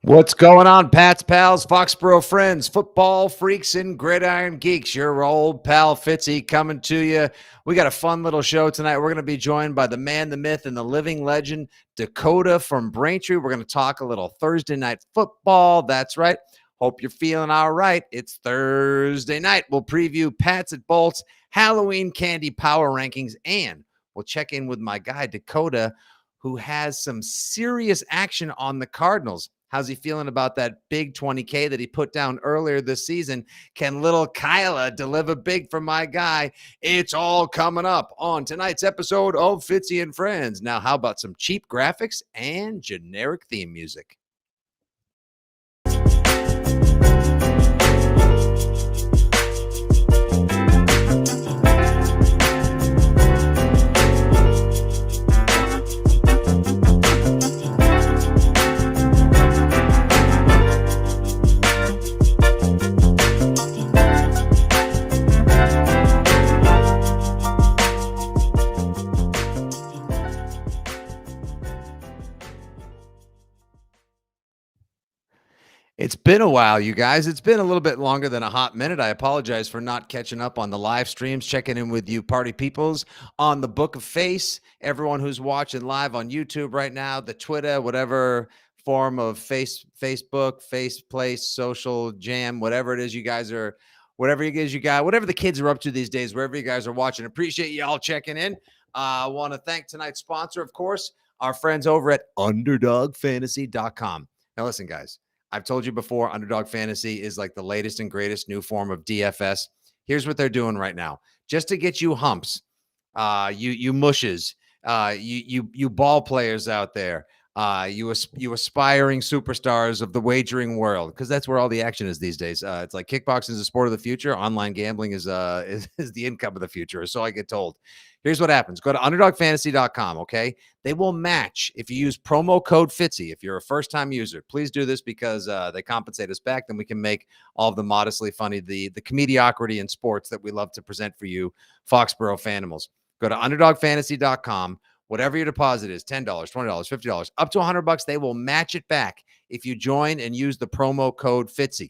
What's going on, Pats, pals, Foxborough friends, football freaks, and gridiron geeks? Your old pal Fitzy coming to you. We got a fun little show tonight. We're going to be joined by the man, the myth, and the living legend, Dakota from Braintree. We're going to talk a little Thursday night football. That's right. Hope you're feeling all right. It's Thursday night. We'll preview Pats at Bolts, Halloween candy power rankings, and we'll check in with my guy, Dakota, who has some serious action on the Cardinals. How's he feeling about that big 20K that he put down earlier this season? Can little Kyla deliver big for my guy? It's all coming up on tonight's episode of Fitzy and Friends. Now, how about some cheap graphics and generic theme music? It's been a while, you guys. It's been a little bit longer than a hot minute. I apologize for not catching up on the live streams, checking in with you party peoples on the Book of Face, everyone who's watching live on YouTube right now, the Twitter, whatever form of Facebook, Faceplace, social jam, whatever it is you guys are, whatever it is you got, whatever the kids are up to these days, wherever you guys are watching. Appreciate you all checking in. I want to thank tonight's sponsor, of course, our friends over at UnderdogFantasy.com. Now, listen, guys. I've told you before, Underdog Fantasy is like the latest and greatest new form of DFS. Here's what they're doing right now. Just to get you humps, you mushes, you ball players out there, you aspiring superstars of the wagering world, because that's where all the action is these days. It's like kickboxing is the sport of the future. Online gambling is the income of the future, so I get told. Here's what happens. Go to UnderdogFantasy.com, okay? They will match if you use promo code Fitzy. If you're a first-time user, please do this because they compensate us back. Then we can make all of the modestly funny, the mediocrity in sports that we love to present for you, Foxborough Fanimals. Go to UnderdogFantasy.com. Whatever your deposit is, $10, $20, $50, up to $100, they will match it back if you join and use the promo code Fitzy.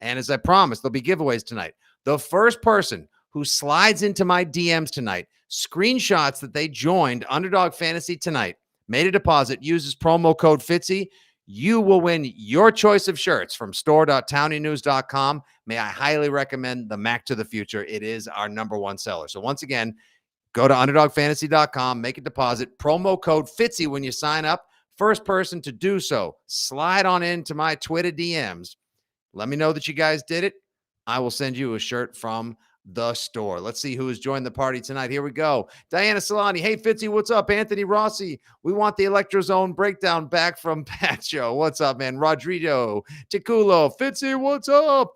And as I promised, there'll be giveaways tonight. The first person who slides into my DMs tonight, screenshots that they joined Underdog Fantasy tonight, made a deposit, uses promo code Fitzy, you will win your choice of shirts from store.townienews.com. May I highly recommend the Mac to the Future. It is our #1 seller. So once again, go to UnderdogFantasy.com, make a deposit, promo code Fitzy when you sign up. First person to do so, slide on into my Twitter DMs. Let me know that you guys did it. I will send you a shirt from the store. Let's see who has joined the party tonight. Here we go. Diana Solani. Hey, Fitzy, what's up? Anthony Rossi. We want the Electrozone breakdown back from Pat Show. What's up, man? Rodrigo Ticulo. Fitzy, what's up?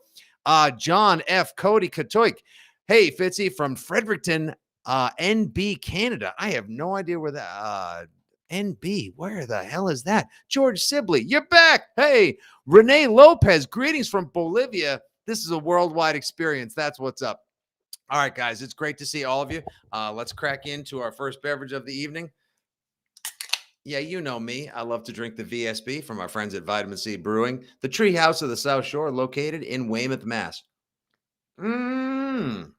John F. Cody Katoik. Hey, Fitzy from Fredericton, NB, Canada. I have no idea where that NB, where the hell is that? George Sibley, you're back. Hey, Renee Lopez, greetings from Bolivia. This is a worldwide experience. That's what's up. All right, guys, it's great to see all of you. Let's crack into our first beverage of the evening. Yeah, you know me. I love to drink the VSB from our friends at Vitamin C Brewing, the Treehouse of the South Shore, located in Weymouth, Mass. And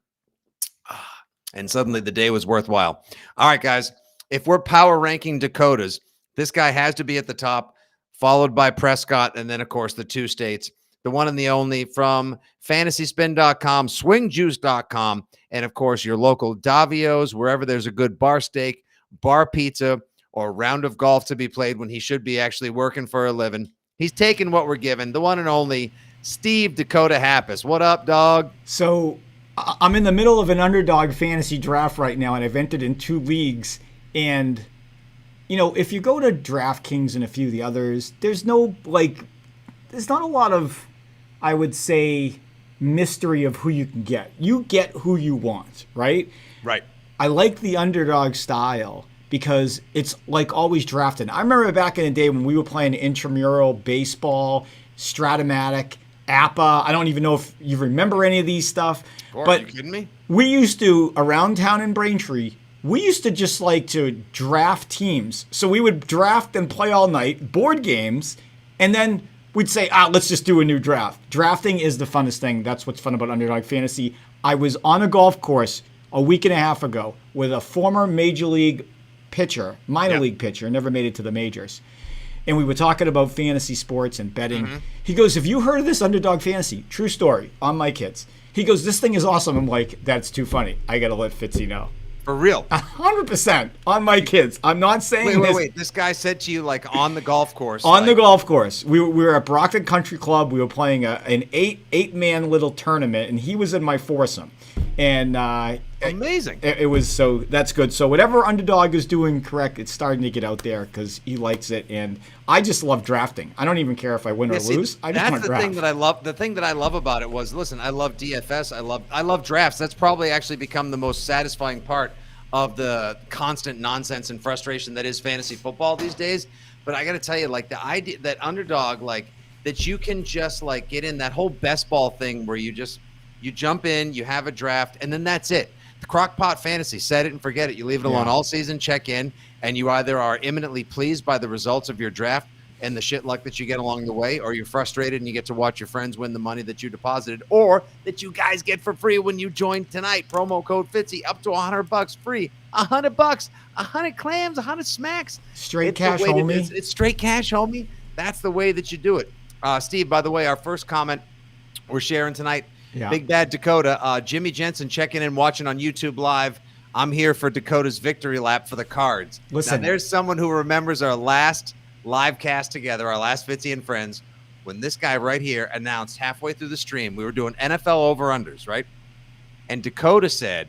suddenly the day was worthwhile. All right, guys, if we're power ranking Dakotas, this guy has to be at the top, followed by Prescott, and then, of course, the two states. The one and the only from fantasyspin.com, swingjuice.com, and, of course, your local Davio's, wherever there's a good bar steak, bar pizza, or round of golf to be played when he should be actually working for a living. He's taking what we're given. The one and only Steve Dakota Happas. What up, dog? So I'm in the middle of an Underdog fantasy draft right now, and I've entered in 2 leagues. And, you know, if you go to DraftKings and a few of the others, there's not a lot of, I would say, mystery of who you can get. You get who you want, right? Right. I like the Underdog style because it's like always drafted. I remember back in the day when we were playing intramural baseball, Stratomatic, Appa. I don't even know if you remember any of these stuff. Are you kidding me? We used to, around town in Braintree, we used to just like to draft teams. So we would draft and play all night, board games, and then we'd say, let's just do a new draft. Drafting is the funnest thing. That's what's fun about Underdog Fantasy. I was on a golf course a week and a half ago with a former major league pitcher, minor league pitcher, never made it to the majors. And we were talking about fantasy sports and betting. He goes, have you heard of this Underdog Fantasy? True story, on my kids. He goes, this thing is awesome. I'm like, that's too funny. I got to let Fitzy know. For real? 100% on my kids. I'm not saying Wait. This guy said to you, like, on the golf course. On the golf course. We were at Brockton Country Club. We were playing an eight-man little tournament, and he was in my foursome. And amazing. It was, so that's good. So whatever Underdog is doing correct, it's starting to get out there because he likes it. And I just love drafting. I don't even care if I win or lose. I just want to draft. Thing that I love. The thing that I love about it was, listen, I love DFS. I love drafts. That's probably actually become the most satisfying part of the constant nonsense and frustration that is fantasy football these days. But I got to tell you, like, the idea that Underdog, like, that you can just, like, get in that whole best ball thing where you jump in, you have a draft, and then that's it. The Crockpot Fantasy, set it and forget it. You leave it alone all season, check in, and you either are imminently pleased by the results of your draft and the shit luck that you get along the way, or you're frustrated and you get to watch your friends win the money that you deposited, or that you guys get for free when you join tonight. Promo code Fitzy, up to $100 free. $100, 100 clams, 100 smacks. Straight cash, homie. It's straight cash, homie. That's the way that you do it. Steve, by the way, our first comment we're sharing tonight, Big Bad Dakota, Jimmy Jensen checking in, watching on YouTube Live. I'm here for Dakota's victory lap for the Cards. Listen, now, there's someone who remembers our last live cast together, our last Fitzy and Friends, when this guy right here announced halfway through the stream, we were doing NFL over-unders, right? And Dakota said,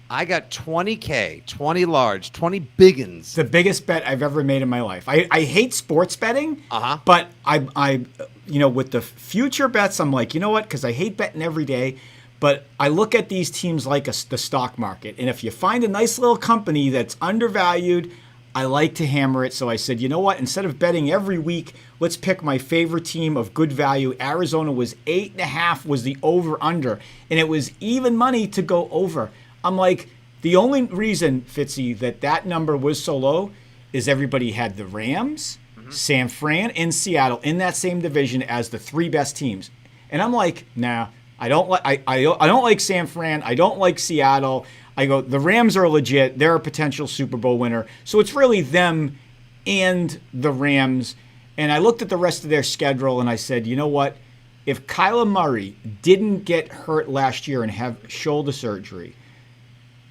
I got 20K, 20 large, 20 biggins. The biggest bet I've ever made in my life. I hate sports betting, but I with the future bets, I'm like, you know what? Because I hate betting every day. But I look at these teams like the stock market. And if you find a nice little company that's undervalued, I like to hammer it. So I said, you know what? Instead of betting every week, let's pick my favorite team of good value. Arizona was 8.5 was the over-under. And it was even money to go over. I'm like, the only reason, Fitzy, that number was so low is everybody had the Rams, San Fran, and Seattle in that same division as the three best teams. And I'm like, nah, I don't like San Fran. I don't like Seattle. I go, the Rams are legit. They're a potential Super Bowl winner. So it's really them and the Rams. And I looked at the rest of their schedule and I said, you know what? If Kyler Murray didn't get hurt last year and have shoulder surgery,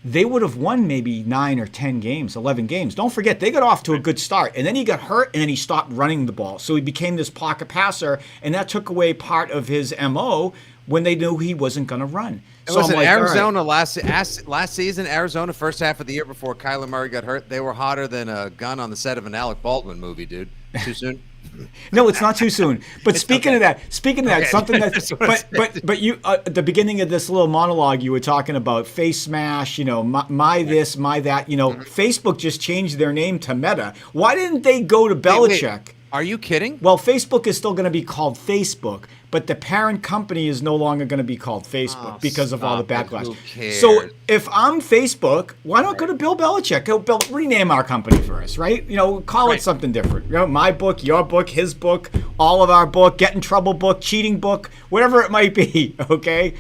they would have won maybe 9 or 10 games, 11 games. Don't forget, they got off to a good start. And then he got hurt, and then he stopped running the ball. So he became this pocket passer, and that took away part of his MO when they knew he wasn't going to run. So listen, like, Arizona, last season, Arizona, first half of the year before Kyler Murray got hurt, they were hotter than a gun on the set of an Alec Baldwin movie, dude. Too soon? No, it's not too soon. But speaking of that, something that, but you at the beginning of this little monologue, you were talking about face smash, my this, my that. Facebook just changed their name to Meta. Why didn't they go to Belichick? Wait. Are you kidding? Well, Facebook is still going to be called Facebook, but the parent company is no longer going to be called Facebook because of all the backlash. Who cares? So if I'm Facebook, why not go to Bill Belichick? Rename our company for us, right? Call it something different. My book, your book, his book, all of our book, get in trouble book, cheating book, whatever it might be, okay?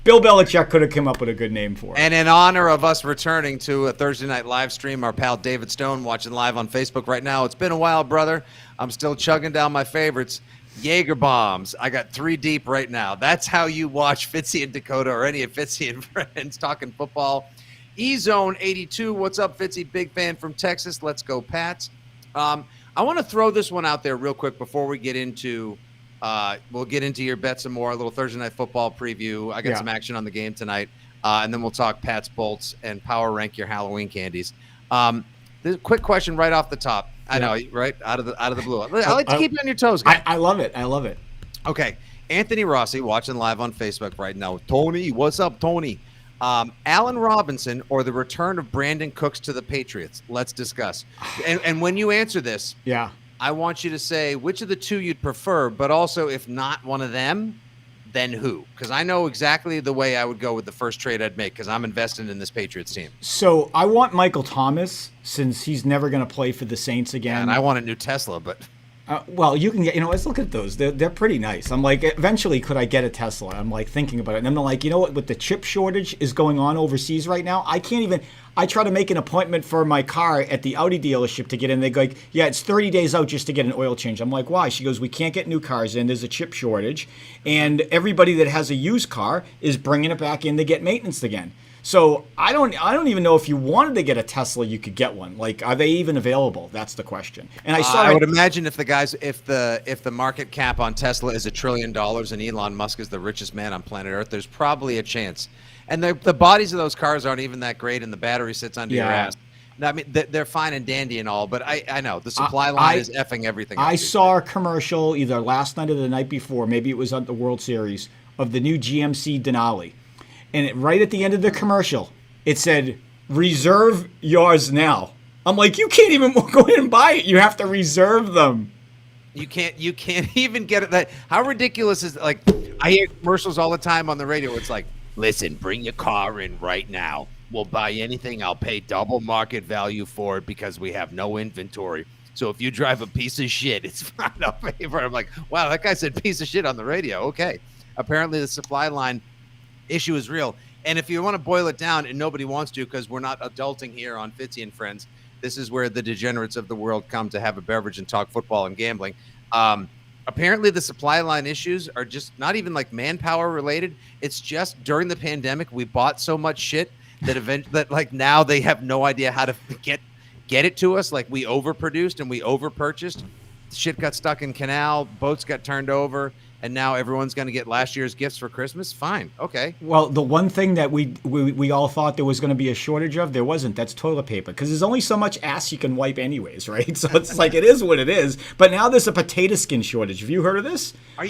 Bill Belichick could have come up with a good name for it. And in honor of us returning to a Thursday night live stream, our pal David Stone watching live on Facebook right now. It's been a while, brother. I'm still chugging down my favorites. Jaeger bombs. I got 3 deep right now. That's how you watch Fitzy and Dakota or any of Fitzy and Friends talking football. E-Zone 82. What's up, Fitzy? Big fan from Texas. Let's go, Pats. I want to throw this one out there real quick before we get into we'll get into your bets some more, a little Thursday night football preview. I got some action on the game tonight. And then we'll talk Pats bolts and power rank your Halloween candies. This quick question right off the top. I know, right? Out of the blue. I like to keep you on your toes, guys. I love it. I love it. Okay. Anthony Rossi watching live on Facebook right now. Tony, what's up, Tony? Allen Robinson or the return of Brandon Cooks to the Patriots? Let's discuss. And when you answer this, I want you to say which of the two you'd prefer, but also if not one of them, then who? Because I know exactly the way I would go with the first trade I'd make because I'm invested in this Patriots team. So I want Michael Thomas since he's never going to play for the Saints again. And I want a new Tesla, but Well, you can get, let's look at those. They're pretty nice. I'm like, eventually, could I get a Tesla? I'm like thinking about it. And I'm like, you know what? With the chip shortage is going on overseas right now, I can't even, I try to make an appointment for my car at the Audi dealership to get in. They go, like, yeah, it's 30 days out just to get an oil change. I'm like, why? She goes, we can't get new cars in. There's a chip shortage. And everybody that has a used car is bringing it back in to get maintenance again. So I don't even know if you wanted to get a Tesla, you could get one. Like, are they even available? That's the question. And I would imagine if the market cap on Tesla is $1 trillion and Elon Musk is the richest man on planet Earth, there's probably a chance. And the bodies of those cars aren't even that great, and the battery sits under your ass. I mean, they're fine and dandy and all, but I know the supply line is effing everything. I saw a commercial either last night or the night before, maybe it was on the World Series, of the new GMC Denali. And right at the end of the commercial, it said, reserve yours now. I'm like, you can't even go in and buy it. You have to reserve them. You can't even get it. How ridiculous is, like, I hear commercials all the time on the radio. It's like, listen, bring your car in right now. We'll buy anything. I'll pay double market value for it because we have no inventory. So if you drive a piece of shit, it's fine. I'll pay for it. I'm like, wow, that guy said piece of shit on the radio. Okay. Apparently the supply line issue is real. And if you want to boil it down, and nobody wants to because we're not adulting here on Fitzy and Friends, this is where the degenerates of the world come to have a beverage and talk football and gambling. Apparently the supply line issues are just not even like manpower related. It's just during the pandemic, we bought so much shit that like now they have no idea how to get it to us. Like, we overproduced and we overpurchased. Shit got stuck in canal, boats got turned over, and now everyone's going to get last year's gifts for Christmas. Fine. Okay. Well, the one thing that we all thought there was going to be a shortage of, there wasn't. That's toilet paper, because there's only so much ass you can wipe anyways, right? So it's like, it is what it is. But now there's a potato skin shortage. Have you heard of this? I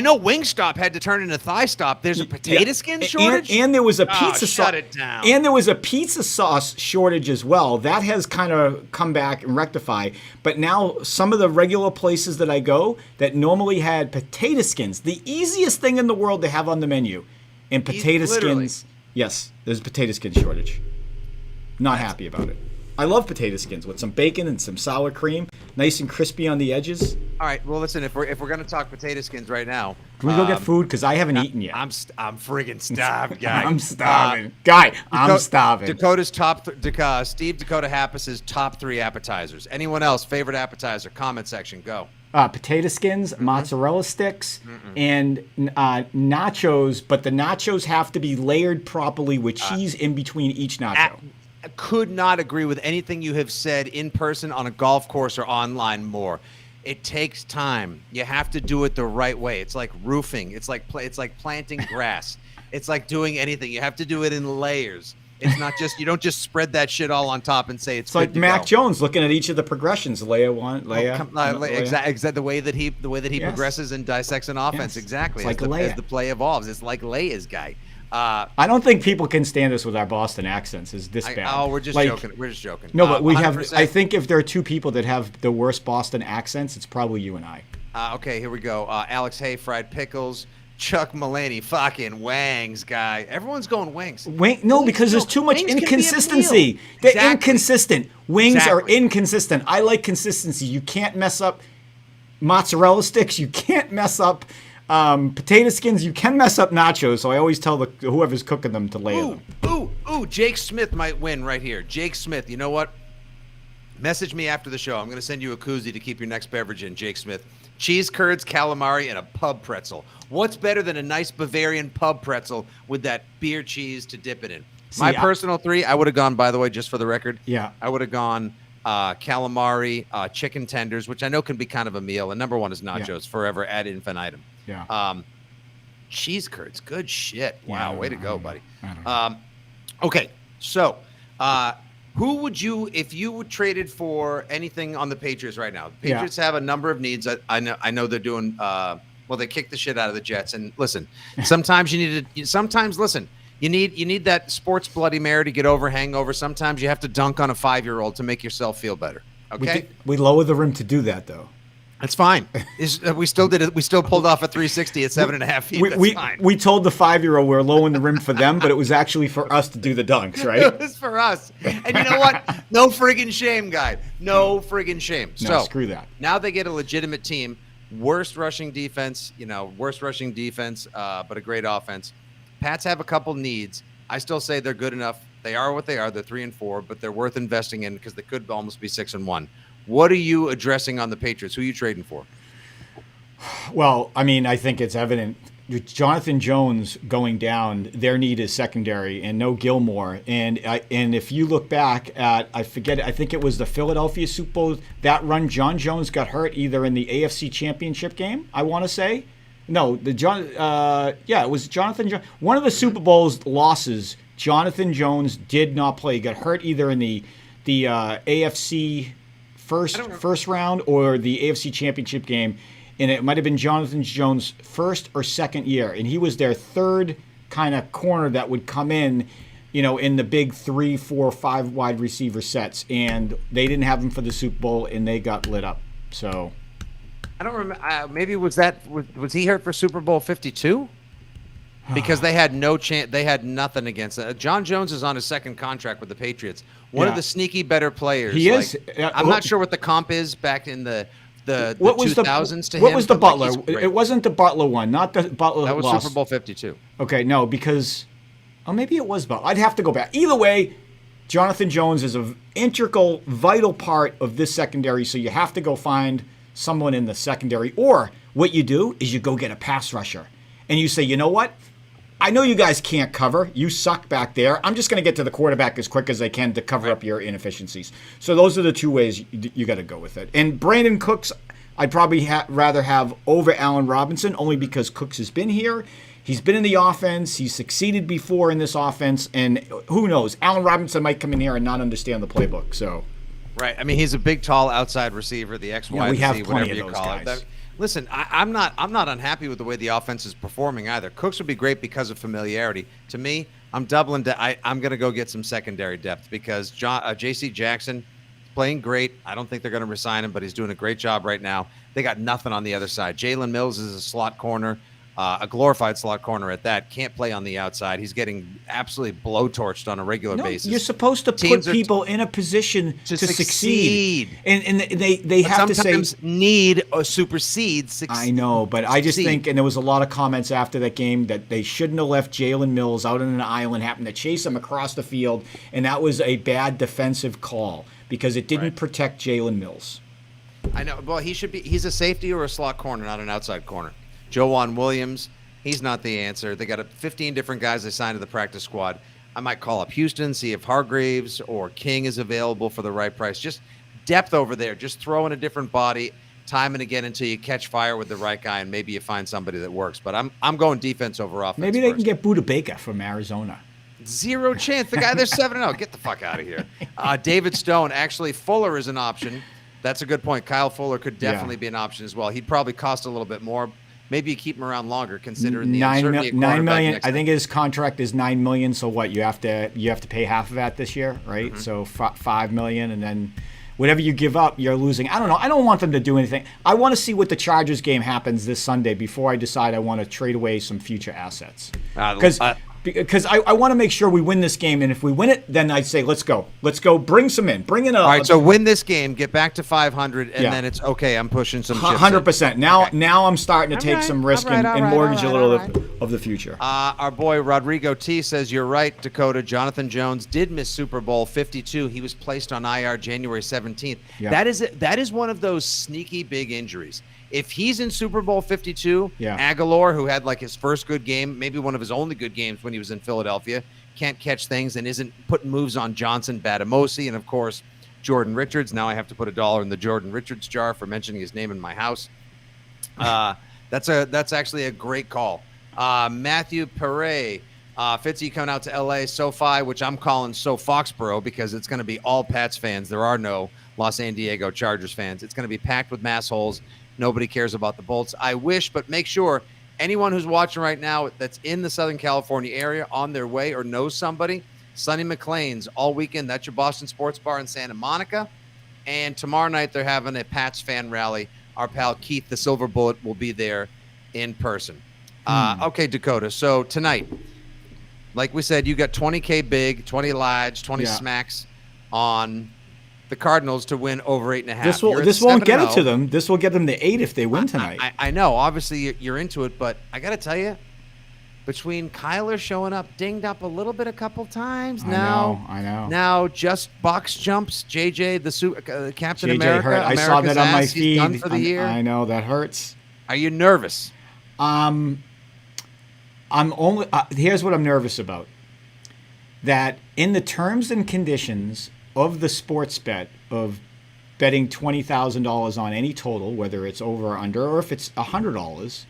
know Wingstop had to turn into Thigh Stop. There's a potato skin shortage? And there was a pizza sauce. Shut it down. And there was a pizza sauce shortage as well. That has kind of come back and rectified. But now some of the regular places that I go that normally had potato skins, the easiest thing in the world to have on the menu, and potato skins. Yes, there's a potato skin shortage. Not happy about it. I love potato skins with some bacon and some sour cream, nice and crispy on the edges. All right. Well, listen, if we're going to talk potato skins right now, can we go get food? Because I haven't eaten yet. I'm friggin' starved, guy. I'm starving, I'm starving. Dakota's Steve Dakota Happas's top 3 appetizers. Anyone else favorite appetizer? Comment section. Go. Potato skins, mozzarella sticks, and nachos. But the nachos have to be layered properly with cheese in between each nacho. I could not agree with anything you have said in person, on a golf course, or online more. It takes time. You have to do it the right way. It's like roofing. It's like planting grass. It's like doing anything. You have to do it in layers. It's not just, you don't just spread that shit all on top and say it's good like to Mac go. Jones looking at each of the progressions. Leia one, Leia. Exactly the way that he progresses and dissects an offense. Yes. Exactly. It's like as the play evolves. It's like Leia's guy. I don't think people can stand us with our Boston accents. Is this bad? We're just joking. We're just joking. No, but we 100%. Have. I think if there are 2 people that have the worst Boston accents, it's probably you and I. Okay, here we go. Alex Hay, fried pickles. Chuck Mulaney, fucking Wangs guy. Everyone's going Wings. Because there's too much inconsistency. They're inconsistent. Wings are inconsistent. I like consistency. You can't mess up mozzarella sticks. You can't mess up potato skins. You can mess up nachos. So I always tell whoever's cooking them to layer them. Ooh, Jake Smith might win right here. Jake Smith, you know what? Message me after the show. I'm going to send you a koozie to keep your next beverage in, Jake Smith. Cheese curds, calamari, and a pub pretzel. What's better than a nice Bavarian pub pretzel with that beer cheese to dip it in? My personal 3, I would have gone, by the way, just for the record. Yeah. I would have gone calamari, chicken tenders, which I know can be kind of a meal. And number 1 is nachos, forever ad infinitum. Yeah. Cheese curds, good shit. Wow, way to go, buddy. Okay, so who would you, if you were traded for anything on the Patriots right now? The Patriots have a number of needs. I know they're doing they kicked the shit out of the Jets. And listen, sometimes you need that sports Bloody Mary to get over hangover. Sometimes you have to dunk on a 5-year-old to make yourself feel better. Okay, we lower the rim to do that though. That's fine. We still did it. We still pulled off a 360 at 7.5 feet. That's fine. We told the 5-year-old we're low in the rim for them, but it was actually for us to do the dunks, right? It was for us. And you know what? No friggin' shame, guy. No friggin' shame. No, So screw that. now they get a legitimate team. Worst rushing defense, but a great offense. Pats have a couple needs. I still say they're good enough. They are what they are. They're 3-4, but they're worth investing in because they could almost be 6-1. What are you addressing on the Patriots? Who are you trading for? Well, I mean, I think it's evident. Jonathan Jones going down, their need is secondary, and no Gilmore. And if you look back at, I think it was the Philadelphia Super Bowl, that run, John Jones got hurt either in the AFC Championship game, I want to say. No, it was Jonathan Jones. One of the Super Bowl's losses, Jonathan Jones did not play. He got hurt either in the AFC first round or the AFC Championship game, and it might have been Jonathan Jones' first or second year, and he was their third kind of corner that would come in, in the big 3, 4, 5 wide receiver sets, and they didn't have him for the Super Bowl, and they got lit up. So I don't remember. Maybe was he hurt for Super Bowl 52? Because they had no chance. They had nothing against it. John Jones is on his second contract with the Patriots. One of the sneaky better players. He is. I'm not sure what the comp is back in the what was 2000s to him. What was the Butler? It wasn't the Butler one, not the Butler. That was loss. Super Bowl 52. Okay, no, because maybe it was Butler. I'd have to go back. Either way, Jonathan Jones is an integral, vital part of this secondary. So you have to go find someone in the secondary, or what you do is you go get a pass rusher, and you say, you know what? I know you guys can't cover. You suck back there. I'm just going to get to the quarterback as quick as I can to cover up your inefficiencies. So those are the two ways you got to go with it. And Brandon Cooks, I'd probably rather have over Allen Robinson, only because Cooks has been here. He's been in the offense. He's succeeded before in this offense. And who knows? Allen Robinson might come in here and not understand the playbook. So, right. I mean, he's a big, tall outside receiver, the X, Y, we have Z, plenty whatever of you those call guys. it. Listen, I'm not unhappy with the way the offense is performing either. Cooks would be great because of familiarity. To me, I'm doubling. I'm going to go get some secondary depth because J.C. Jackson is playing great. I don't think they're going to resign him, but he's doing a great job right now. They got nothing on the other side. Jalen Mills is a slot corner, a glorified slot corner at that. Can't play on the outside. He's getting absolutely blowtorched on a regular basis. You're supposed to put people in a position to succeed. And they have to say need or supersede succeed. I know, but I just think, and there was a lot of comments after that game that they shouldn't have left Jalen Mills out on an island, happened to chase him across the field, and that was a bad defensive call because it didn't protect Jalen Mills. I know. Well, he's a safety or a slot corner, not an outside corner. Joanne Williams, he's not the answer. They got 15 different guys they signed to the practice squad. I might call up Houston, see if Hargraves or King is available for the right price. Just depth over there. Just throw in a different body time and again until you catch fire with the right guy, and maybe you find somebody that works. But I'm going defense over offense. Maybe they can get Budda Baker from Arizona. Zero chance. The guy there's 7-0. Get the fuck out of here. David Stone. Actually, Fuller is an option. That's a good point. Kyle Fuller could definitely be an option as well. He'd probably cost a little bit more. Maybe you keep him around longer, considering the uncertainty. $9 million. I think his contract is $9 million. So what? You have to pay half of that this year, right? Mm-hmm. So $5 million, and then whatever you give up, you're losing. I don't know. I don't want them to do anything. I want to see what the Chargers game happens this Sunday before I decide I want to trade away some future assets. Because I want to make sure we win this game, and if we win it, then I'd say let's go, bring some in, bring in a. All right, so win this game, get back to 500, and then it's okay. I'm pushing some chips 100%. Now I'm starting to take some risk and mortgage a little of the future. Our boy Rodrigo T says you're right, Dakota. Jonathan Jones did miss Super Bowl 52. He was placed on IR January 17th. Yeah. That is one of those sneaky big injuries. If he's in Super Bowl 52, Aguilar, who had like his first good game, maybe one of his only good games when he was in Philadelphia, can't catch things and isn't putting moves on Johnson, Batamosi, and of course, Jordan Richards. Now I have to put $1 in the Jordan Richards jar for mentioning his name in my house. That's actually a great call. Matthew Perret, Fitzy coming out to LA, SoFi, which I'm calling Foxborough because it's going to be all Pats fans. There are no Los San Diego Chargers fans. It's going to be packed with massholes. Nobody cares about the Bolts. I wish, but make sure anyone who's watching right now that's in the Southern California area on their way or knows somebody, Sonny McLean's all weekend. That's your Boston Sports Bar in Santa Monica. And tomorrow night they're having a Pats fan rally our pal Keith the Silver Bullet will be there in person. Okay, Dakota. So tonight, like we said, you got 20K big, 20 large, 20 smacks on the Cardinals to win over 8.5. This won't get it to them. This will get them to 8 if they win tonight. I know. Obviously, you're into it, but I got to tell you, between Kyler showing up, dinged up a little bit a couple times. I know. Now just box jumps. JJ, the Captain JJ America. Hurt. I saw that on my feed. Done for the year. I know that hurts. Are you nervous? I'm only. Here's what I'm nervous about. That in the terms and conditions of the sports bet of betting $20,000 on any total, whether it's over or under, or if it's $100.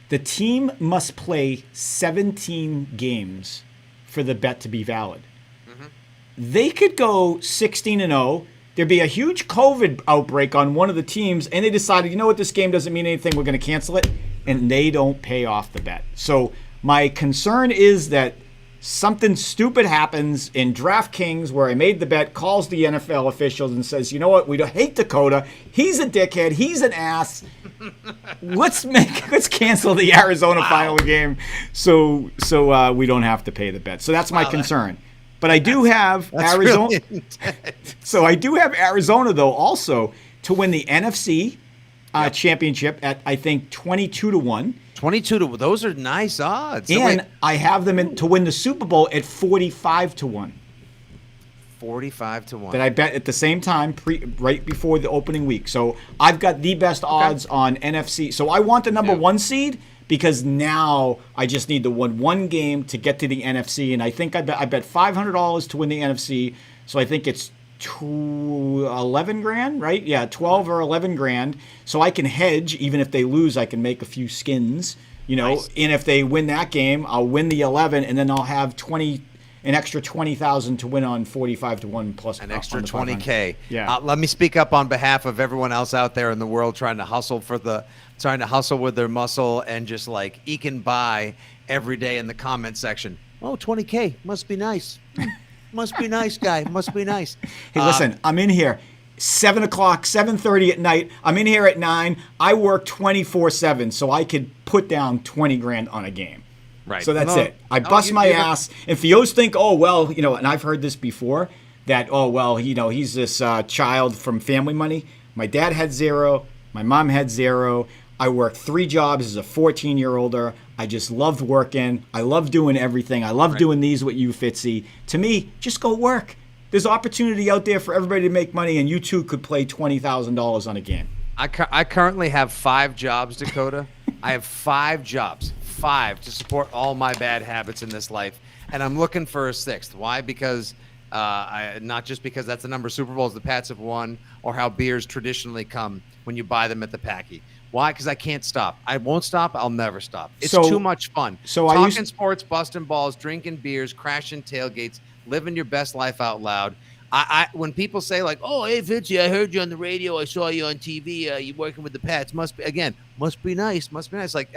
The team must play 17 games for the bet to be valid. Mm-hmm. They could go 16-0. There'd be a huge COVID outbreak on one of the teams, and they decided, you know what, this game doesn't mean anything, we're going to cancel it, and they don't pay off the bet. So my concern is that something stupid happens in DraftKings where I made the bet, calls the NFL officials and says, you know what, we don't hate Dakota. He's a dickhead. He's an ass. Let's cancel the Arizona final game so we don't have to pay the bet. So that's my concern. But I do have Arizona. Really so I do have Arizona though also to win the NFC championship at I think 22-1. 22 those are nice odds. And I have them to win the Super Bowl at 45-1. 45-1. That I bet at the same time, right before the opening week. So I've got the best odds on NFC. So I want the number 1 seed because now I just need to win one game to get to the NFC. And I think I bet $500 to win the NFC. So I think it's 11 grand, right? Yeah, 12 or 11 grand. So I can hedge. Even if they lose, I can make a few skins, Nice. And if they win that game, I'll win the 11, and then I'll have an extra 20,000 to win on 45-1 plus an extra 20K. Yeah. Let me speak up on behalf of everyone else out there in the world trying to hustle with their muscle and just like eking by every day in the comment section. Oh, 20K must be nice. Must be nice, guy. Must be nice. Hey, listen, I'm in here 7 o'clock, 7:30 at night. I'm in here at 9. I work 24/7, so I could put down 20 grand on a game. Right. So that's it. I bust my ass. And Fios think, oh, well, and I've heard this before, that, oh, well, he's this child from family money. My dad had 0. My mom had 0. I worked 3 jobs as a 14-year-older. I just loved working. I love doing everything. I love doing these with you, Fitzy. To me, just go work. There's opportunity out there for everybody to make money, and you too could play $20,000 on a game. I currently have 5 jobs, Dakota. I have 5 jobs. 5 to support all my bad habits in this life, and I'm looking for a 6th. Why? Because not just because that's the number of Super Bowls the Pats have won or how beers traditionally come when you buy them at the Packy. Why? Because I can't stop. I won't stop. I'll never stop. It's too much fun. So talking sports, busting balls, drinking beers, crashing tailgates, living your best life out loud. When people say like, "Oh, hey Fitzy, I heard you on the radio. I saw you on TV. You working with the Pats. Must be nice. Must be nice." Like,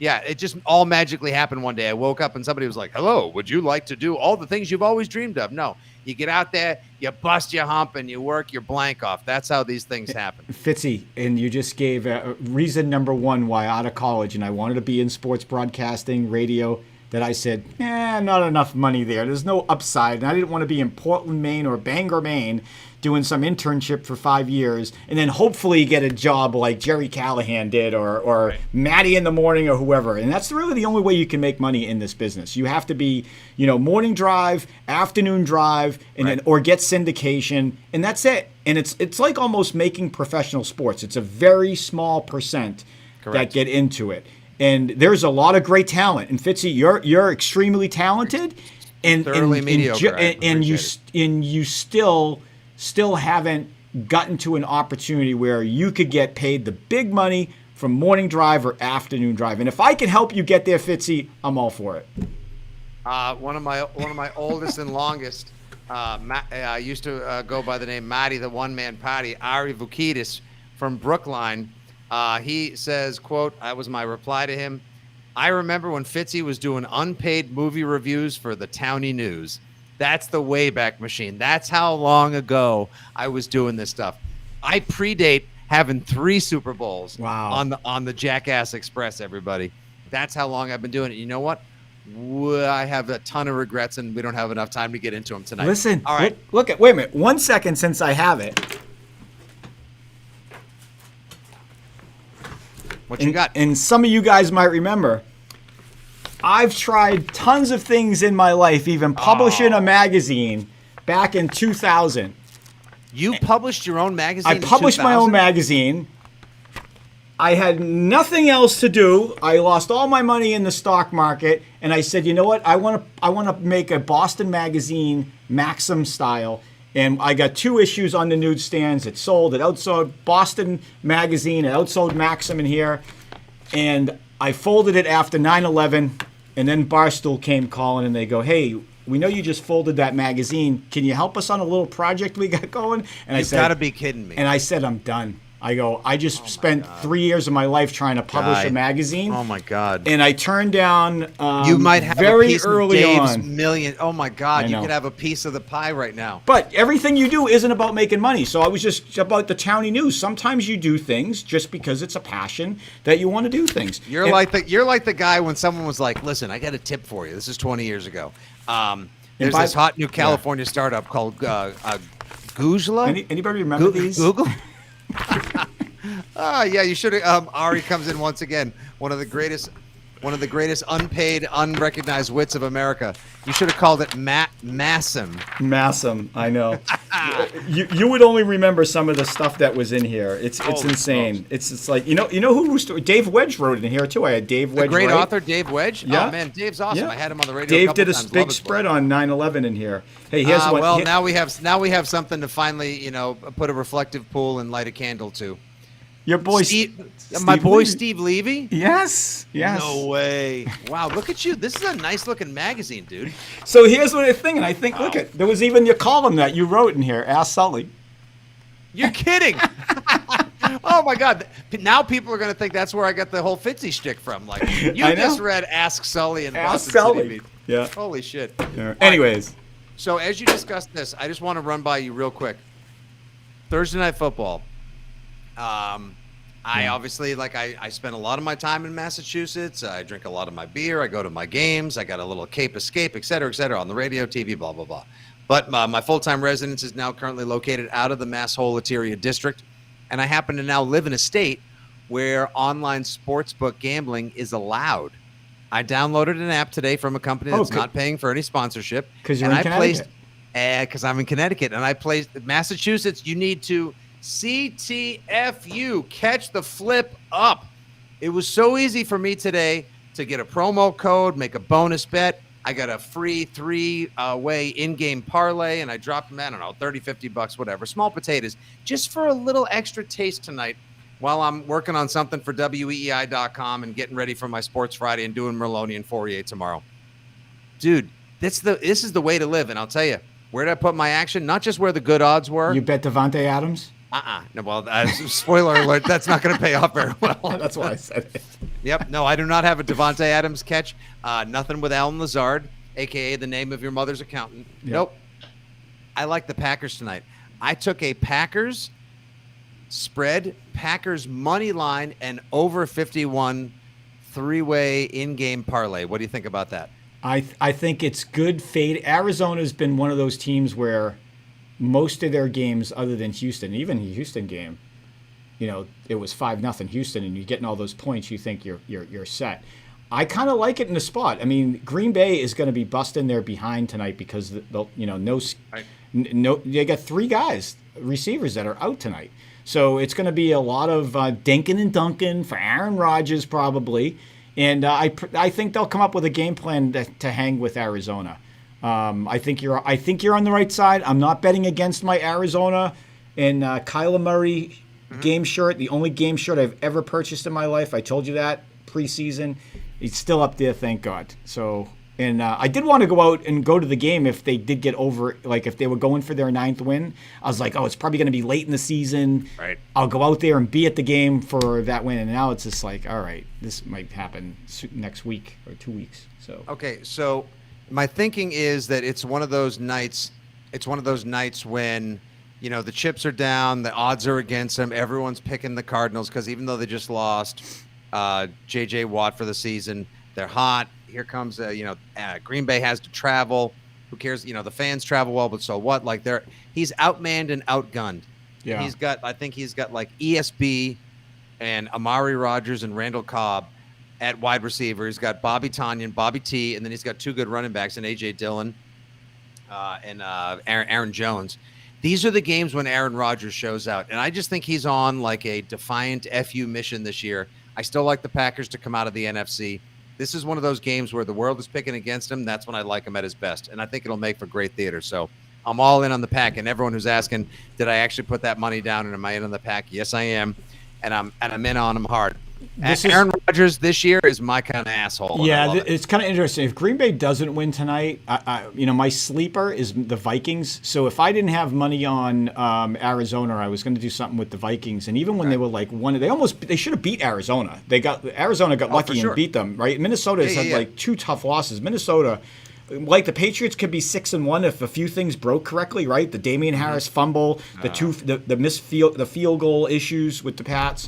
yeah, it just all magically happened one day. I woke up and somebody was like, "Hello, would you like to do all the things you've always dreamed of?" No, you get out there, you bust your hump, and you work your blank off. That's how these things happen. Fitzy, and you just gave reason number 1 why out of college and I wanted to be in sports broadcasting, radio, that I said, not enough money there. There's no upside. And I didn't want to be in Portland, Maine or Bangor, Maine doing some internship for 5 years and then hopefully get a job like Jerry Callahan did or Maddie in the morning or whoever. And that's really the only way you can make money in this business. You have to be, morning drive, afternoon drive, and then, or get syndication, and that's it. And it's like almost making professional sports. It's a very small percent that get into it. And there's a lot of great talent. And Fitzy, you're extremely talented, and thoroughly mediocre. And you still haven't gotten to an opportunity where you could get paid the big money from morning drive or afternoon drive. And if I can help you get there, Fitzy, I'm all for it. One of my oldest and longest used to go by the name Matty, the one-man party, Ari Vukidis from Brookline. He says, quote, that was my reply to him. I remember when Fitzy was doing unpaid movie reviews for the Townie News. That's the Wayback Machine. That's how long ago I was doing this stuff. I predate having 3 Super Bowls Wow. on the Jackass Express, everybody. That's how long I've been doing it. You know what? I have a ton of regrets, and we don't have enough time to get into them tonight. Listen, all right. look at, wait a minute, 1 second since I have it. What you got? And some of you guys might remember, I've tried tons of things in my life, even publishing a magazine back in 2000. You published your own magazine? I published my own magazine. I had nothing else to do. I lost all my money in the stock market, and I said, you know what? I want to make a Boston magazine, Maxim style. And I got 2 issues on the newsstands. It outsold Boston Magazine. It outsold Maxim in here. And I folded it after 9/11. And then Barstool came calling, and they go, hey, we know you just folded that magazine. Can you help us on a little project we got going? And I said, you've got to be kidding me. And I said, I'm done. I go, I just spent 3 years of my life trying to publish a magazine. Oh my God! And I turned down. You might have very a piece early of Dave's on. million. Oh my God! I You know. could have a piece of the pie right now. But everything you do isn't about making money. So I was just about the towny news. Sometimes you do things just because it's a passion that you want to do things. You're like the guy when someone was like, "Listen, I got a tip for you." This is 20 years ago. There's this hot new California startup called Googla. Anybody remember these? Google. Yeah, you should have. Ari comes in once again. One of the greatest unpaid, unrecognized wits of America. You should have called it Massim. Massim, I know. you would only remember some of the stuff that was in here. It's insane. It's like you know who Dave Wedge wrote in here too. I had Dave Wedge. The great author Dave Wedge. Yeah. Oh man, Dave's awesome. Yeah. I had him on the radio. Dave a couple did a times. big Love his spread book. on 9/11 in here. Hey, here's one. Well, now we have something to finally put a reflective pool and light a candle to. Your boy, my boy Steve Levy? Yes. No way. Wow, look at you. This is a nice looking magazine, dude. So here's what I think, and I think, look at, there was even your column that you wrote in here, Ask Sully. You're kidding. Oh my God. Now people are going to think that's where I got the whole Fitzy shtick from. Like, you just read Ask Sully and Ask Boston Sully. City Beat. Yeah. Holy shit. Yeah. Anyways. So as you discussed this, I just want to run by you real quick. Thursday Night Football. I obviously, I spend a lot of my time in Massachusetts. I drink a lot of my beer. I go to my games. I got a little Cape Escape, et cetera, on the radio, TV, blah, blah, blah. But my full-time residence is now currently located out of the Mass-Holateria district. And I happen to now live in a state where online sportsbook gambling is allowed. I downloaded an app today from a company that's not paying for any sponsorship. Because you're in Connecticut. Because I'm in Connecticut. And I placed Massachusetts, you need to CTFU, catch the flip up. It was so easy for me today to get a promo code, make a bonus bet. I got a free 3-way in-game parlay, and I dropped them, I don't know, 30, 50 bucks, whatever. Small potatoes, just for a little extra taste tonight while I'm working on something for WEEI.com and getting ready for my Sports Friday and doing Merloni and Fourier tomorrow. Dude, this is the way to live, and I'll tell you, where did I put my action? Not just where the good odds were. You bet Devontae Adams? No, well, spoiler alert, that's not going to pay off very well. That's why I said it. Yep. No, I do not have a Devontae Adams catch. Nothing with Alan Lazard, a.k.a. the name of your mother's accountant. Yep. Nope. I like the Packers tonight. I took a Packers spread, Packers money line, and over 51 3-way in-game parlay. What do you think about that? I think it's good fade. Arizona's been one of those teams where most of their games, other than Houston, even the Houston game, it was 5-0 Houston, and you're getting all those points. You think you're set. I kind of like it in the spot. I mean, Green Bay is going to be busting their behind tonight because they got 3 guys, receivers that are out tonight. So it's going to be a lot of dinking and dunking for Aaron Rodgers probably, and I think they'll come up with a game plan to hang with Arizona. I think you're on the right side. I'm not betting against my Arizona and Kyler Murray game shirt. The only game shirt I've ever purchased in my life. I told you that preseason. It's still up there, thank God. So, and I did want to go out and go to the game if they did get over, like if they were going for their 9th win. I was like, it's probably going to be late in the season. Right. I'll go out there and be at the game for that win. And now it's just like, all right, this might happen next week or 2 weeks. So okay, so my thinking is that it's one of those nights when the chips are down, the odds are against them. Everyone's picking the Cardinals because even though they just lost J.J. Watt for the season, they're hot. Here comes, Green Bay has to travel. Who cares? The fans travel well, but so what? Like he's outmanned and outgunned. Yeah. I think he's got like ESB and Amari Rodgers and Randall Cobb at wide receiver. He's got Bobby Tonyan, Bobby T, and then he's got two good running backs in A.J. Dillon and Aaron Jones. These are the games when Aaron Rodgers shows out. And I just think he's on like a defiant FU mission this year. I still like the Packers to come out of the NFC. This is one of those games where the world is picking against him. That's when I like him at his best. And I think it'll make for great theater. So I'm all in on the Pack. And everyone who's asking, did I actually put that money down and am I in on the Pack? Yes, I am. And I'm in on him hard. Aaron Rodgers this year is my kind of asshole. Yeah, it's kind of interesting. If Green Bay doesn't win tonight, my sleeper is the Vikings. So if I didn't have money on Arizona, I was going to do something with the Vikings. And even when they were like they should have beat Arizona. Arizona got lucky and beat them, right? Minnesota has had like two tough losses. Minnesota, like the Patriots, could be 6-1 if a few things broke correctly, right? The Damian Harris fumble, the field goal issues with the Pats.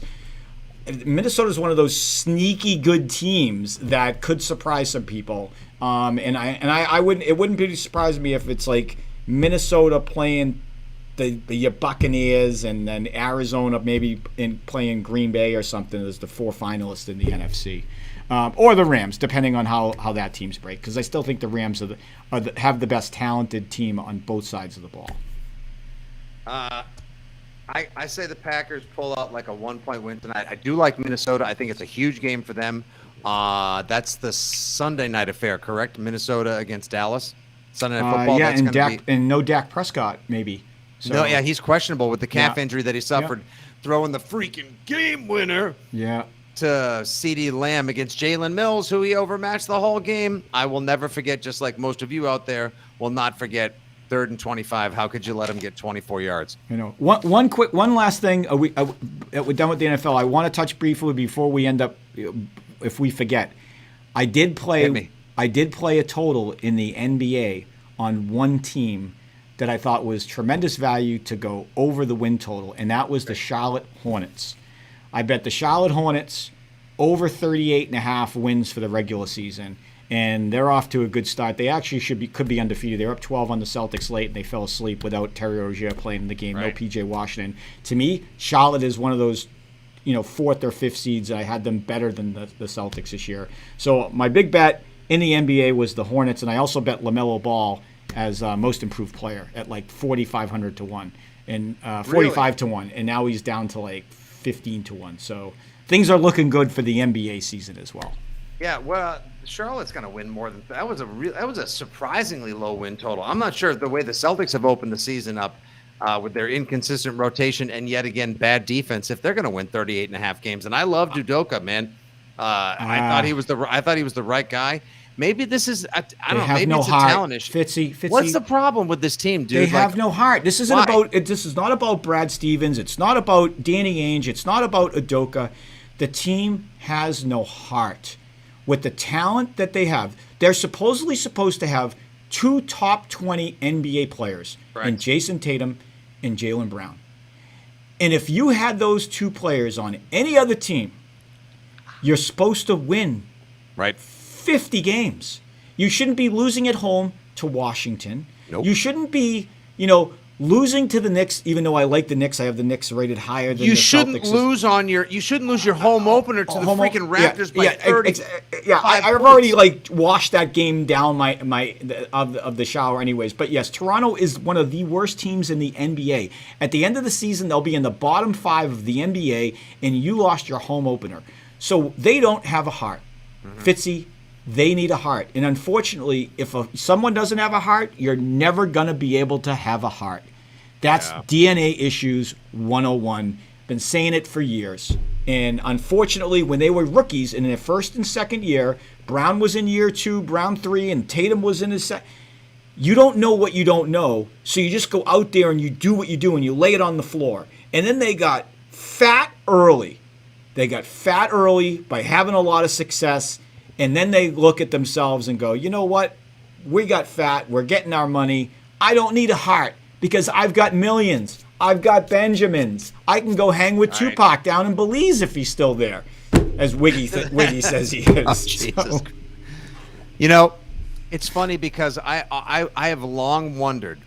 Minnesota is one of those sneaky good teams that could surprise some people, it wouldn't be surprising me if it's like Minnesota playing the Buccaneers and then Arizona maybe playing Green Bay or something as the four finalists in the NFC, or the Rams, depending on how that team's break. Because I still think the Rams have the best talented team on both sides of the ball. I say the Packers pull out like a 1-point win tonight. I do like Minnesota. I think it's a huge game for them. That's the Sunday night affair, correct? Minnesota against Dallas. Sunday night football. Yeah, and no Dak Prescott, maybe. So, no, yeah, he's questionable with the calf injury that he suffered, throwing the freaking game winner. Yeah. To CeeDee Lamb against Jalen Mills, who he overmatched the whole game. I will never forget, just like most of you out there will not forget, 3rd and 25. How could you let him get 24 yards? One last thing. We're done with the NFL. I want to touch briefly before we end up, if we forget. I did play a total in the NBA on one team that I thought was tremendous value to go over the win total, and that was the Charlotte Hornets. I bet the Charlotte Hornets over 38.5 wins for the regular season. And they're off to a good start. They actually could be undefeated. They're up 12 on the Celtics late, and they fell asleep without Terry Rozier playing in the game. Right. No P.J. Washington. To me, Charlotte is one of those, 4th or 5th seeds. I had them better than the Celtics this year. So my big bet in the NBA was the Hornets, and I also bet LaMelo Ball as most improved player at like 4,500 to 1 and 45 to 1, and now he's down to like 15 to 1. So things are looking good for the NBA season as well. Yeah, well, Charlotte's going to win more than that. Was a surprisingly low win total. I'm not sure the way the Celtics have opened the season up with their inconsistent rotation and yet again bad defense. If they're going to win 38.5 games, and I love Udoka, man. I thought he was the right guy. Maybe this is I don't know. Maybe it's a talent issue. Fitzy. What's the problem with this team, dude? They have no heart. This isn't about. This is not about Brad Stevens. It's not about Danny Ainge. It's not about Udoka. The team has no heart. With the talent that they have, they're supposedly supposed to have 2 top 20 NBA players in Jason Tatum and Jaylen Brown. And if you had those 2 players on any other team, you're supposed to win 50 games. You shouldn't be losing at home to Washington. Nope. You shouldn't be, losing to the Knicks, even though I like the Knicks. I have the Knicks rated higher than the Celtics. You shouldn't lose your home opener to the freaking Raptors by 30. I've already washed that game down of the shower anyways. But yes, Toronto is one of the worst teams in the NBA. At the end of the season, they'll be in the bottom 5 of the NBA, and you lost your home opener. So they don't have a heart. Mm-hmm. Fitzy, they need a heart. And unfortunately, if someone doesn't have a heart, you're never going to be able to have a heart. That's DNA issues 101. Been saying it for years. And unfortunately, when they were rookies in their first and second year, Brown was in year 2, Brown 3, and Tatum was in his second. You don't know what you don't know, so you just go out there and you do what you do and you lay it on the floor. And then they got fat early. They got fat early by having a lot of success, and then they look at themselves and go, you know what? We got fat. We're getting our money. I don't need a heart. because I've got millions. I've got Benjamins. I can go hang with Tupac down in Belize if he's still there, as Wiggy says he is. Oh, Jesus. You know, it's funny because I have long wondered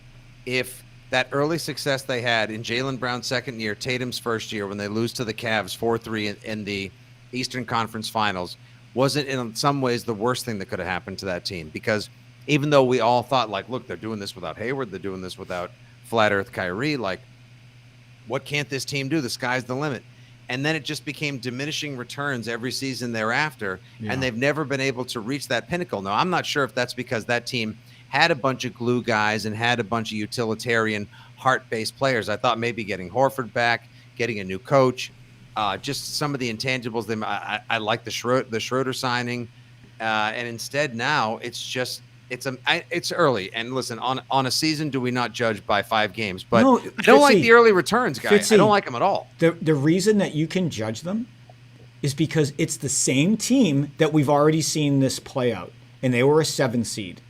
if that early success they had in Jaylen Brown's second year, Tatum's first year, when they lose to the Cavs 4-3 in the Eastern Conference Finals, wasn't in some ways the worst thing that could have happened to that team. Because even though we all thought, like, look, they're doing this without Hayward, they're doing this without Flat Earth Kyrie, like, what can't this team do? The sky's the limit. And then it just became diminishing returns every season thereafter, and they've never been able to reach that pinnacle. Now, I'm not sure if that's because that team had a bunch of glue guys and had a bunch of utilitarian, heart-based players. I thought maybe getting Horford back, getting a new coach, just some of the intangibles. I like the Schroeder signing, and instead now it's early. And listen, on a season, do we not judge by 5 games? But no, I don't like the early returns, guys. Fitzy, I don't like them at all. The reason that you can judge them is because it's the same team that we've already seen this play out, and they were a 7 seed.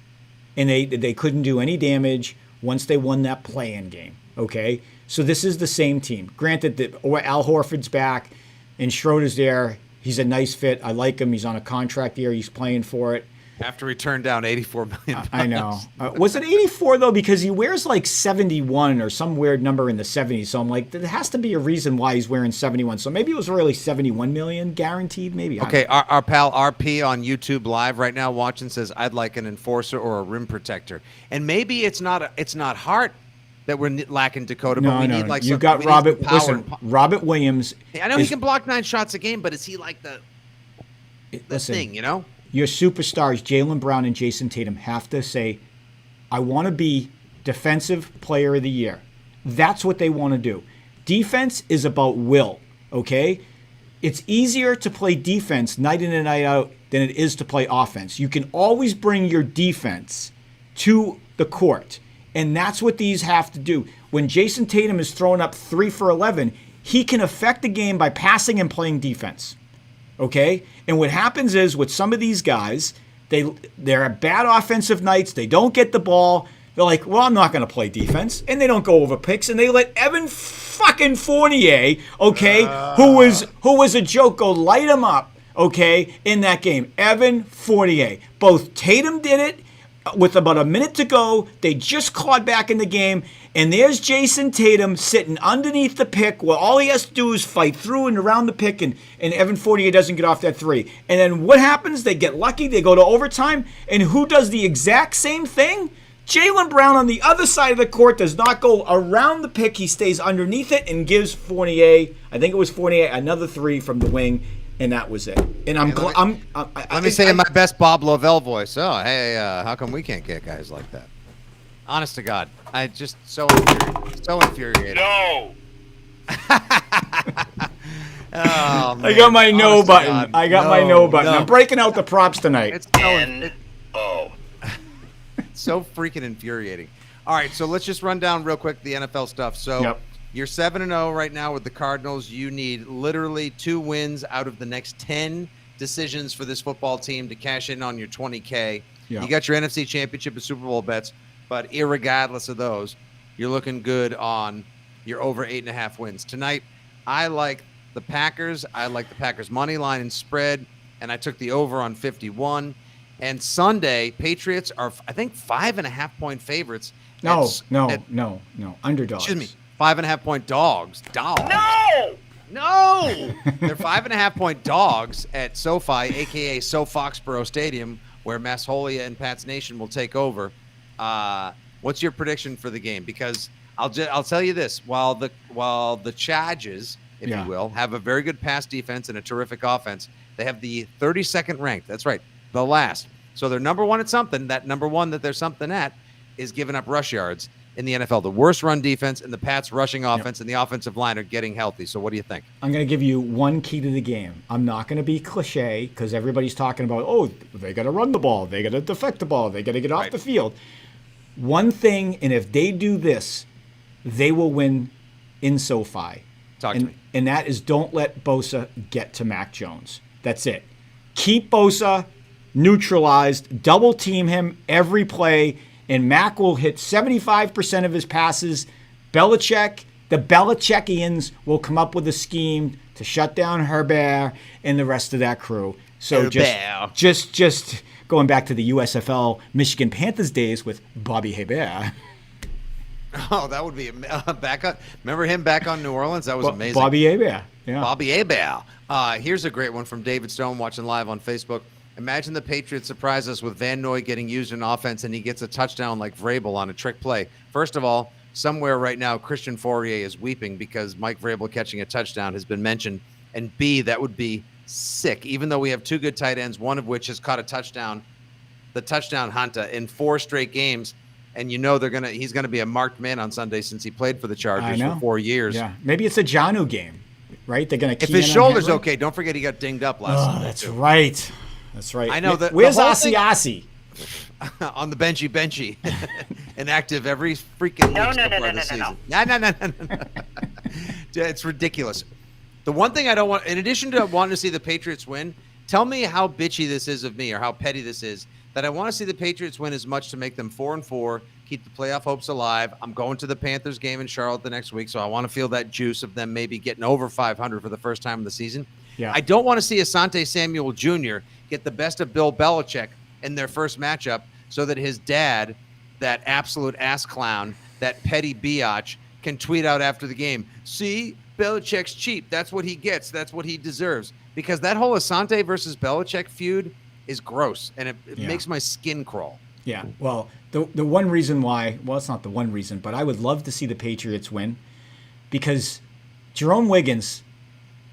And they couldn't do any damage once they won that play-in game, okay? So this is the same team. Granted that Al Horford's back and Schroeder's there. He's a nice fit. I like him. He's on a contract here. He's playing for it. After he turned down $84 million. I know. Was it 84, though? Because he wears like 71 or some weird number in the 70s. So I'm like, there has to be a reason why he's wearing 71. So maybe it was really 71 million guaranteed, maybe. Okay, our pal RP on YouTube Live right now watching says, I'd like an enforcer or a rim protector. And maybe it's not heart that we're lacking, Dakota, but we need like you got Robert. Listen, Robert Williams. I know he can block 9 shots a game, but is he like the thing, you know? Your superstars, Jaylen Brown and Jason Tatum, have to say, I want to be Defensive Player of the Year. That's what they want to do. Defense is about will, okay? It's easier to play defense night in and night out than it is to play offense. You can always bring your defense to the court, and that's what these have to do. When Jason Tatum is throwing up 3 for 11, he can affect the game by passing and playing defense. Okay? And what happens is with some of these guys, they're at bad offensive nights. They don't get the ball. They're like, well, I'm not going to play defense. And they don't go over picks. And they let Evan fucking Fournier, okay, who was a joke, go light him up, okay, in that game. Evan Fournier. Both Tatum did it with about a minute to go. They just clawed back in the game. And there's Jason Tatum sitting underneath the pick where all he has to do is fight through and around the pick, and Evan Fournier doesn't get off that 3. And then what happens? They get lucky. They go to overtime. And who does the exact same thing? Jaylen Brown on the other side of the court does not go around the pick. He stays underneath it and gives Fournier, I think it was Fournier, another 3 from the wing. And that was it. And let me say in my best Bob Lovell voice. Oh, hey, how come we can't get guys like that? Honest to God, I just so infuriated. No. Oh, man. I got my no button. My no button. I'm breaking out the props tonight. It's so freaking infuriating. All right, so let's just run down real quick the NFL stuff. So you're 7-0 right now with the Cardinals. You need literally 2 wins out of the next 10 decisions for this football team to cash in on your $20K. Yeah. You got your NFC Championship and Super Bowl bets. But irregardless of those, you're looking good on your over 8.5 wins. Tonight, I like the Packers. I like the Packers money line and spread, and I took the over on 51. And Sunday, Patriots are, I think, 5.5-point favorites. No. Underdogs. Excuse me, 5.5-point dogs. No! They're 5.5-point dogs at SoFi, a.k.a. Foxborough Stadium, where Massolia and Pat's Nation will take over. What's your prediction for the game? Because I'll tell you this: while the Chargers, if you will, have a very good pass defense and a terrific offense, they have the 32nd ranked. That's right, the last. So they're number 1 at something. That number 1 that they're something at is giving up rush yards in the NFL. The worst run defense and the Pats rushing offense and the offensive line are getting healthy. So what do you think? I'm going to give you one key to the game. I'm not going to be cliche because everybody's talking about, oh, they got to run the ball. They got to defect the ball. They got to get off the field. One thing, and if they do this, they will win in SoFi. Talk to me. And that is don't let Bosa get to Mac Jones. That's it. Keep Bosa neutralized, double team him every play, and Mac will hit 75% of his passes. The Belichickians will come up with a scheme to shut down Herbert and the rest of that crew. So just going back to the USFL Michigan Panthers days with Bobby Hebert. Oh, that would be back on. Remember him back on New Orleans? That was amazing. Bobby Hebert. Yeah. Bobby Hebert. Here's a great one from David Stone watching live on Facebook. Imagine the Patriots surprise us with Van Noy getting used in offense and he gets a touchdown like Vrabel on a trick play. First of all, somewhere right now, Christian Fourier is weeping because Mike Vrabel catching a touchdown has been mentioned. And B, that would be sick, even though we have two good tight ends, one of which has caught a touchdown, the touchdown hunter, in 4 straight games. And he's gonna be a marked man on Sunday since he played for the Chargers for 4 years. Yeah, maybe it's a Janu game, right? They're gonna. If his shoulder's okay, don't forget he got dinged up last Sunday. That's right. That's right. I know that. Where's Asiasi? On the benchy, inactive every freaking week. No. It's ridiculous. The one thing I don't want, in addition to wanting to see the Patriots win, tell me how bitchy this is of me or how petty this is, that I want to see the Patriots win as much to make them 4-4, keep the playoff hopes alive. I'm going to the Panthers game in Charlotte the next week, so I want to feel that juice of them maybe getting over 500 for the first time in the season. Yeah. I don't want to see Asante Samuel Jr. get the best of Bill Belichick in their first matchup so that his dad, that absolute ass clown, that petty biatch, can tweet out after the game, see, Belichick's cheap. That's what he gets. That's what he deserves. Because that whole Asante versus Belichick feud is gross, and it makes my skin crawl. Yeah, well, the one reason why, well, it's not the one reason, but I would love to see the Patriots win because Jerome Wiggins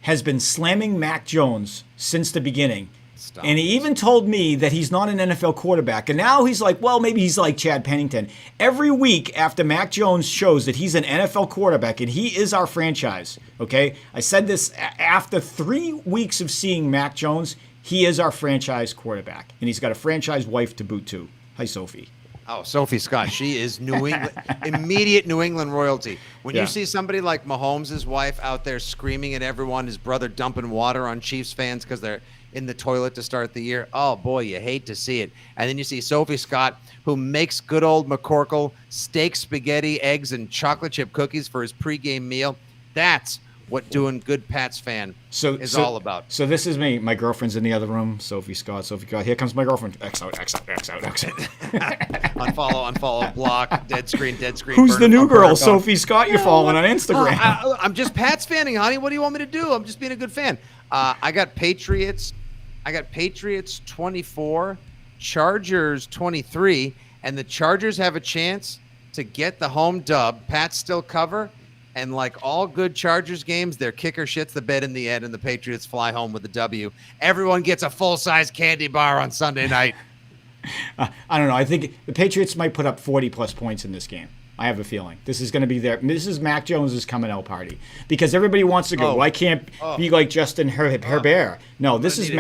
has been slamming Mac Jones since the beginning. Stop. And he even told me that he's not an NFL quarterback. And now he's like, well, maybe he's like Chad Pennington. Every week after Mac Jones shows that he's an NFL quarterback and he is our franchise, okay? I said this after 3 weeks of seeing Mac Jones, he is our franchise quarterback. And he's got a franchise wife to boot too. Hi, Sophie. Oh, Sophie Scott. She is New England, immediate New England royalty. When you see somebody like Mahomes' wife out there screaming at everyone, his brother dumping water on Chiefs fans because they're in the toilet to start the year, oh boy, you hate to see it. And then you see Sophie Scott, who makes good old McCorkle steak, spaghetti, eggs, and chocolate chip cookies for his pregame meal. That's what doing good Pats fan is all about. So this is me. My girlfriend's in the other room. Sophie Scott. Here comes my girlfriend. X out. Unfollow, block, dead screen. Who's the new girl? Sophie Scott you're following on Instagram. I'm just Pats fanning, honey. What do you want me to do? I'm just being a good fan. I got Patriots 24, Chargers 23, and the Chargers have a chance to get the home dub. Pats still cover. And like all good Chargers games, their kicker shits the bed in the end, and the Patriots fly home with the W. Everyone gets a full-size candy bar on Sunday night. I don't know. I think the Patriots might put up 40-plus points in this game. I have a feeling. This is going to be this is Mac Jones' coming-out party. Because everybody wants to go, well, I can't be like Justin Herbert. No, this is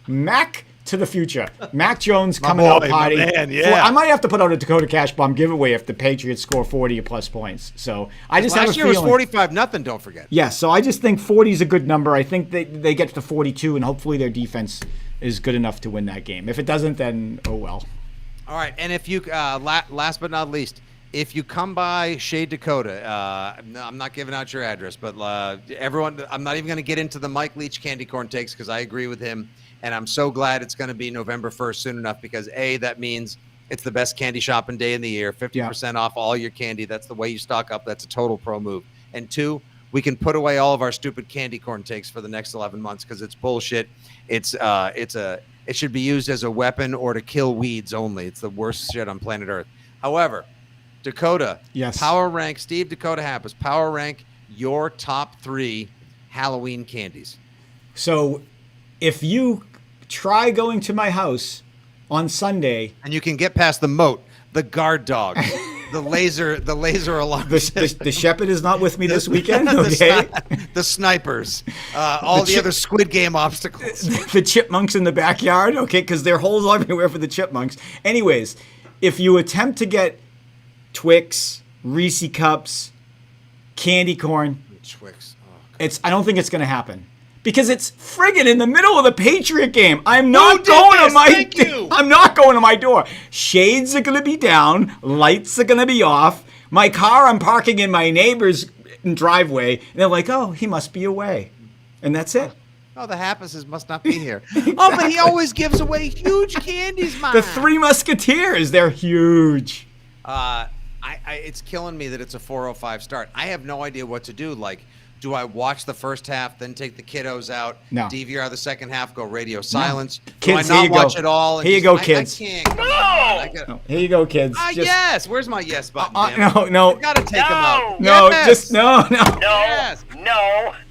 Mac to the future. Mac Jones coming out party. Man, yeah. I might have to put out a Dakota Cash Bomb giveaway if the Patriots score 40-plus points. So I just have a feeling. Last year was 45-0, don't forget. Yeah, so I just think 40 is a good number. I think they get to 42, and hopefully their defense is good enough to win that game. If it doesn't, then oh well. All right, and if you last but not least, if you come by Shea Dakota, I'm not giving out your address, but everyone, I'm not even going to get into the Mike Leach candy corn takes because I agree with him, and I'm so glad it's going to be November 1st soon enough because A, that means it's the best candy shopping day in the year, 50% off all your candy. That's the way you stock up. That's a total pro move. And 2, we can put away all of our stupid candy corn takes for the next 11 months because it's bullshit. It should be used as a weapon or to kill weeds only. It's the worst shit on planet Earth. However, Dakota, power rank, Steve Dakota Happas, power rank your top 3 Halloween candies. So if you try going to my house on Sunday. And you can get past the moat, the guard dog, the laser alarm. The shepherd is not with me this weekend, okay? The snipers, all the other Squid Game obstacles. The chipmunks in the backyard, okay, because there are holes everywhere for the chipmunks. Anyways, if you attempt to get Twix, Reese Cups, candy corn, Twix. I don't think it's going to happen. Because it's friggin' in the middle of the Patriot game. I'm not going to my... I'm not going to my door. Shades are going to be down. Lights are going to be off. My car, I'm parking in my neighbor's driveway. And they're like, oh, he must be away. And that's it. Oh, the Happases must not be here. Oh, but he always gives away huge candies, man. The Three Musketeers, they're huge. It's killing me that it's a 4:05 start. I have no idea what to do. Like, do I watch the first half, then take the kiddos out, No. DVR the second half, go radio silence? Kids, do I here not you watch go. it all? And Here you go, kids. I can't. Come on, I gotta, No, here you go, kids. yes. Where's my yes button? damn it? No. I gotta take them out. No, Yes. just no.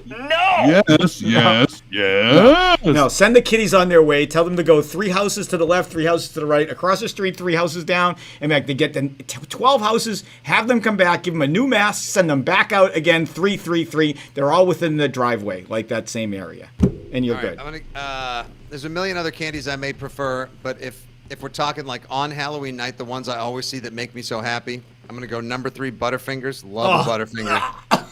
Yes. Yes. No, send the kiddies on their way. Tell them to go 3 houses to the left, 3 houses to the right, across the street, 3 houses down, and back. They get the 12 houses, have them come back, give them a new mask, send them back out again, 3, 3, 3. They're all within the driveway, like that same area. And you're All right, good. I'm gonna, there's a million other candies I may prefer, but if we're talking like on Halloween night, the ones I always see that make me so happy, I'm gonna go number 3, Butterfingers. Love a Butterfinger.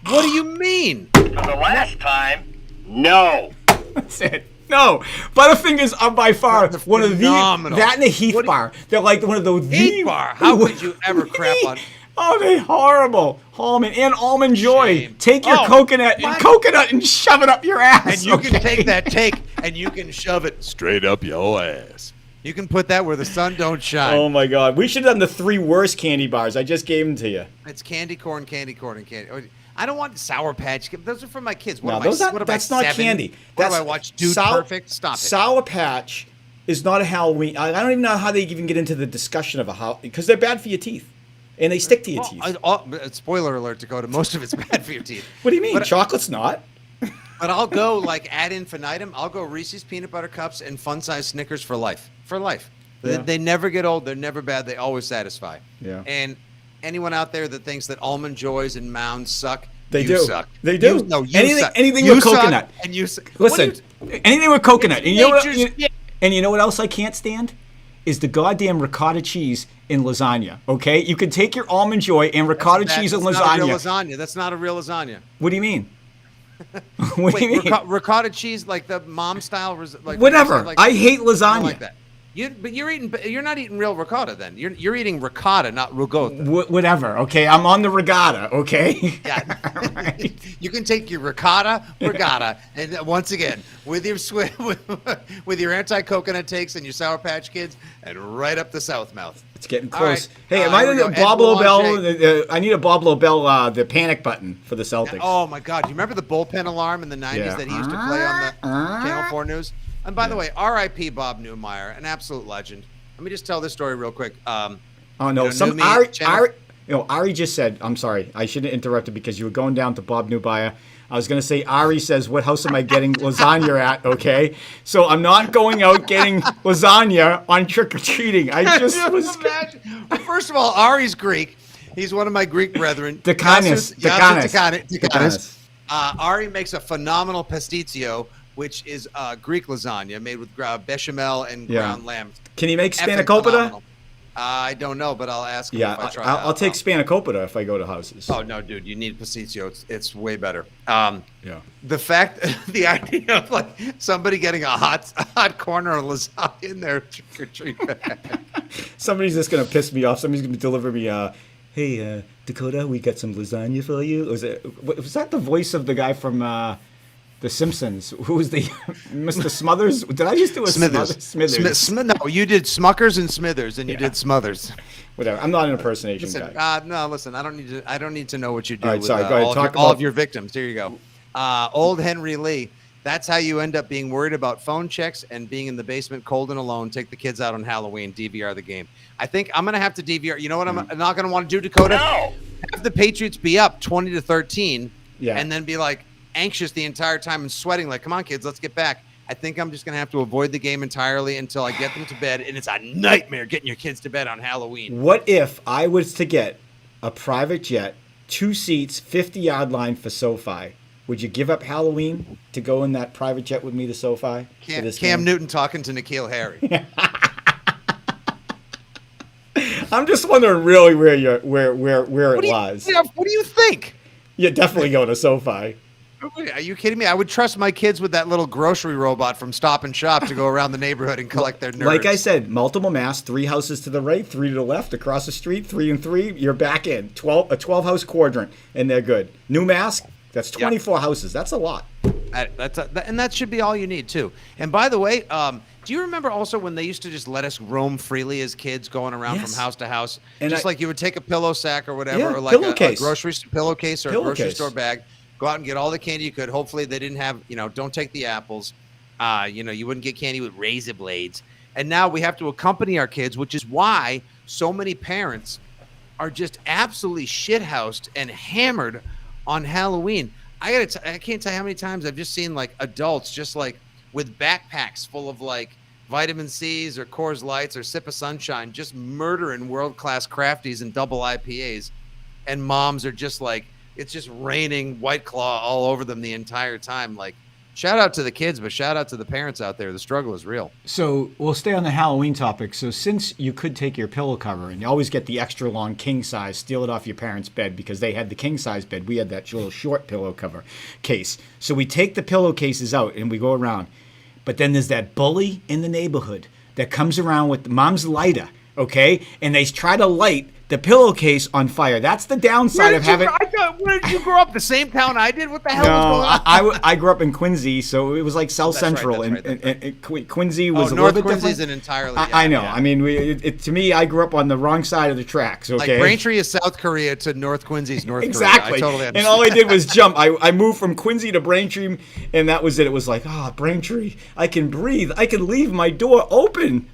What do you mean? For the last time, no. That's it. No, Butterfingers are by far They're one of the phenomenal. that and the Heath Bar. They're like one of those Heath Bar? How could you ever crap on? Oh, they're horrible. Almond and Almond Joy. Shame. Take your coconut and shove it up your ass. And you can okay? take that take and you can shove it straight up your ass. You can put that where the sun don't shine. Oh my God, we should have done the 3 worst candy bars. I just gave them to you. It's candy corn, and candy. I don't want Sour Patch. Those are for my kids. What No, am those I, aren't- what am that's I, not 7? candy. What That's do I watch? Dude Sour- Perfect? Stop it. Sour Patch is not a Halloween. I don't even know how they even get into the discussion of a how because they're bad for your teeth, and they stick to your teeth. Spoiler alert, Dakota. Most of it's bad for your teeth. What do you mean? But, Chocolate's not. but I'll go like ad infinitum. I'll go Reese's peanut butter cups and fun size Snickers for life. For life. Yeah. They never get old. They're never bad. They always satisfy. Yeah. And anyone out there that thinks that Almond Joys and Mounds suck, They you do. suck. They do. You suck. Anything You with suck, coconut. and you suck. Listen, anything with coconut. And you know what? nature's gift. And you know what else I can't stand? Is the goddamn ricotta cheese in lasagna. Okay, you can take your Almond Joy and ricotta cheese in That's not a real lasagna. lasagna. That's not a real lasagna. What do you mean? What do you mean? Ricotta cheese, like the mom style, like Whatever. like, I hate I lasagna. like that. But you're not eating real ricotta then. You're eating ricotta, not ricotta. Whatever. Okay, I'm on the regatta. Okay. Yeah. Right. You can take your ricotta, and once again with your with your anti-coconut takes and your Sour Patch Kids, and right up the south mouth. It's getting All close. right. Hey, am Here I we the go. Bob Ed Lobel? Boulanger. I need a Bob Lobel, the panic button for the Celtics. Oh my God! Do you remember the bullpen alarm in the '90s Yeah. that he used to play on the Channel 4 News? And by the way, R.I.P. Bob Newmeyer, an absolute legend. Let me just tell this story real quick. Oh no! You know, Some New Me Ari, channel- Ari just said. I'm sorry. I shouldn't have interrupted because you were going down to Bob Newmeyer. I was going to say Ari says, "What house am I getting lasagna at?" Okay, so I'm not going out getting lasagna on trick or treating. I just was. Imagine. Well, first of all, Ari's Greek. He's one of my Greek brethren. Takanis. Takanis. Ari makes a phenomenal pasticcio, which is Greek lasagna made with bechamel and ground lamb. Can you make Effing spanakopita? phenomenal. I don't know, but I'll ask him Yeah, if I try I'll take spanakopita if I go to houses. Oh no, dude! You need pasticcio. It's way better. Yeah. The fact, the idea of like somebody getting a hot corner of lasagna in their trick or treat bag. Somebody's just gonna piss me off. Somebody's gonna deliver me. Hey, Dakota, we got some lasagna for you. Was that the voice of the guy from The Simpsons? Who was the Mr. Smothers? Did I just do a Smithers? No, you did Smuckers and Smithers, and you did Smothers. Whatever. I'm not an impersonation Listen, guy. no, listen. I don't need to know what you do. All right, with, sorry, go ahead. Talk all about- of your victims. Here you go. Old Henry Lee. That's how you end up being worried about phone checks and being in the basement, cold and alone. Take the kids out on Halloween. DVR the game. I think I'm gonna have to DVR. You know what I'm not gonna want to do, Dakota? No. Have the Patriots be up 20-13, Yeah. and then be like anxious the entire time and sweating like, come on, kids, let's get back. I think I'm just going to have to avoid the game entirely until I get them to bed, and it's a nightmare getting your kids to bed on Halloween. What if I was to get a private jet, 2 seats, 50-yard line for SoFi? Would you give up Halloween to go in that private jet with me to SoFi? For this Cam game? Newton talking to N'Keal Harry. I'm just wondering really where it lies. What do you think? You definitely go to SoFi. Are you kidding me? I would trust my kids with that little grocery robot from Stop and Shop to go around the neighborhood and collect their nerds. Like I said, multiple masks, 3 houses to the right, 3 to the left, across the street, 3 and 3, you're back in. A 12-house quadrant, and they're good. New mask, that's 24 houses. That's a lot. And that should be all you need, too. And by the way, do you remember also when they used to just let us roam freely as kids going around from house to house? And just like you would take a pillow sack or whatever, or like a grocery pillowcase or a grocery store bag. Go out and get all the candy you could. Hopefully they didn't have, don't take the apples. You wouldn't get candy with razor blades. And now we have to accompany our kids, which is why so many parents are just absolutely shithoused and hammered on Halloween. I can't tell you how many times I've just seen like adults just like with backpacks full of like vitamin C's or Coors Lights or Sip of Sunshine, just murdering world-class crafties and double IPAs. And moms are just like, it's just raining White Claw all over them the entire time. Like, shout out to the kids, but shout out to the parents out there. The struggle is real. So we'll stay on the Halloween topic. So since you could take your pillow cover and you always get the extra long king size, steal it off your parents' bed because they had the king size bed. We had that little short pillow cover case. So we take the pillowcases out and we go around. But then there's that bully in the neighborhood that comes around with mom's lighter, okay? And they try to light the pillowcase on fire. That's the downside of having. Where did you grow up? The same town I did? What the hell was going on? I grew up in Quincy, so it was like South Central, and Quincy was a little bit Quincy's different. An entirely. I know. Yeah. I mean, to me, I grew up on the wrong side of the tracks. Okay, like Braintree is South Korea to North Quincy's North exactly. Korea. I totally understand. And all I did was jump. I moved from Quincy to Braintree, and that was it. It was like, Braintree, I can breathe. I can leave my door open.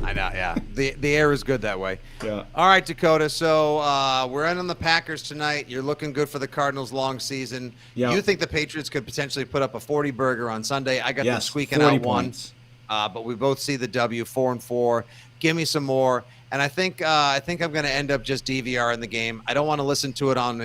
I know, yeah. The air is good that way. Yeah. All right, Dakota. So we're in on the Packers tonight. You're looking good for the Cardinals' long season. Yeah. You think the Patriots could potentially put up a 40-burger on Sunday? I got them squeaking 40 out points. one. But we both see the W, 4-4. Give me some more. And I think I'm going to end up just DVR in the game. I don't want to listen to it on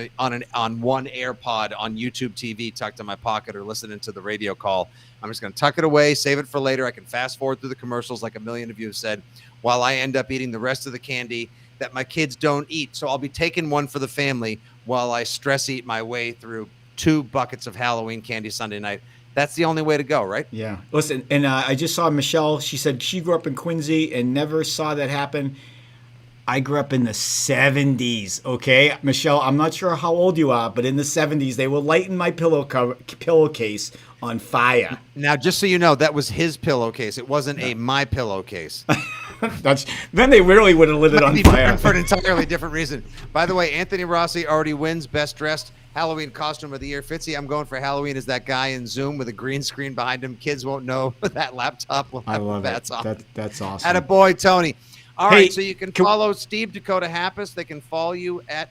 one AirPod on YouTube TV tucked in my pocket or listening to the radio call. I'm just going to tuck it away, save it for later. I can fast forward through the commercials like a million of you have said, while I end up eating the rest of the candy that my kids don't eat. So I'll be taking one for the family while I stress eat my way through 2 buckets of Halloween candy Sunday night. That's the only way to go, right? Yeah. Listen, and I just saw Michelle. She said she grew up in Quincy and never saw that happen. I grew up in the 70s, okay? Michelle, I'm not sure how old you are, but in the 70s, they were lighting my pillowcase on fire. Now, just so you know, that was his pillowcase. It wasn't a my pillowcase. Then they really would have lit it on fire. For an entirely different reason. By the way, Anthony Rossi already wins Best Dressed Halloween Costume of the Year. Fitzy, I'm going for Halloween as that guy in Zoom with a green screen behind him. Kids won't know that laptop will have I love bats it. on. That's awesome. Attaboy, Tony. All right, so you can can follow Steve Dakota Happas. They can follow you at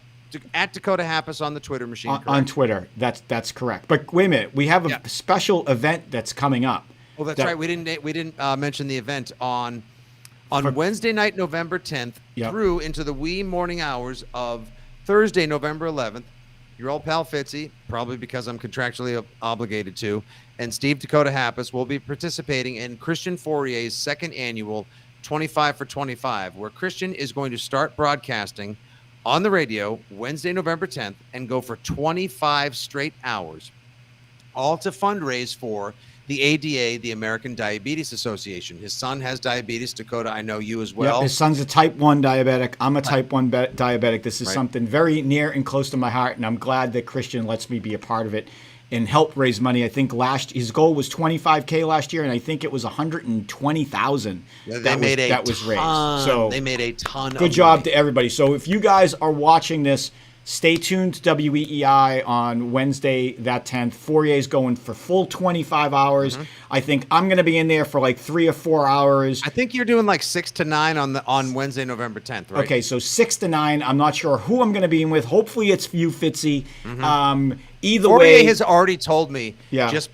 Dakota Happas on the Twitter machine. On Twitter. That's correct. But wait a minute, we have a special event that's coming up. Oh, that's right. We didn't mention the event on Wednesday night, November 10th, through into the wee morning hours of Thursday, November 11th. Your old pal Fitzy, probably because I'm contractually obligated to, and Steve Dakota Happas will be participating in Christian Fourier's second annual 25 for 25, where Christian is going to start broadcasting on the radio Wednesday, November 10th, and go for 25 straight hours, all to fundraise for the ADA, the American Diabetes Association. His son has diabetes. Dakota, I know you as well. Yep, his son's a type 1 diabetic. I'm a type 1 diabetic. This is something very near and close to my heart, and I'm glad that Christian lets me be a part of it and help raise money. I think his goal was $25K last year, and I think it was $120,000 that was raised. So they made a ton. Good job to everybody. So if you guys are watching this, stay tuned to WEEI on Wednesday, that 10th. Fourier's going for full 25 hours. I think I'm going to be in there for like 3 or 4 hours. I think you're doing like 6 to 9 on Wednesday, November 10th, right? Okay, so 6 to 9. I'm not sure who I'm going to be in with. Hopefully it's you, Fitzy. Either Fourier way, has already told me. Yeah. Just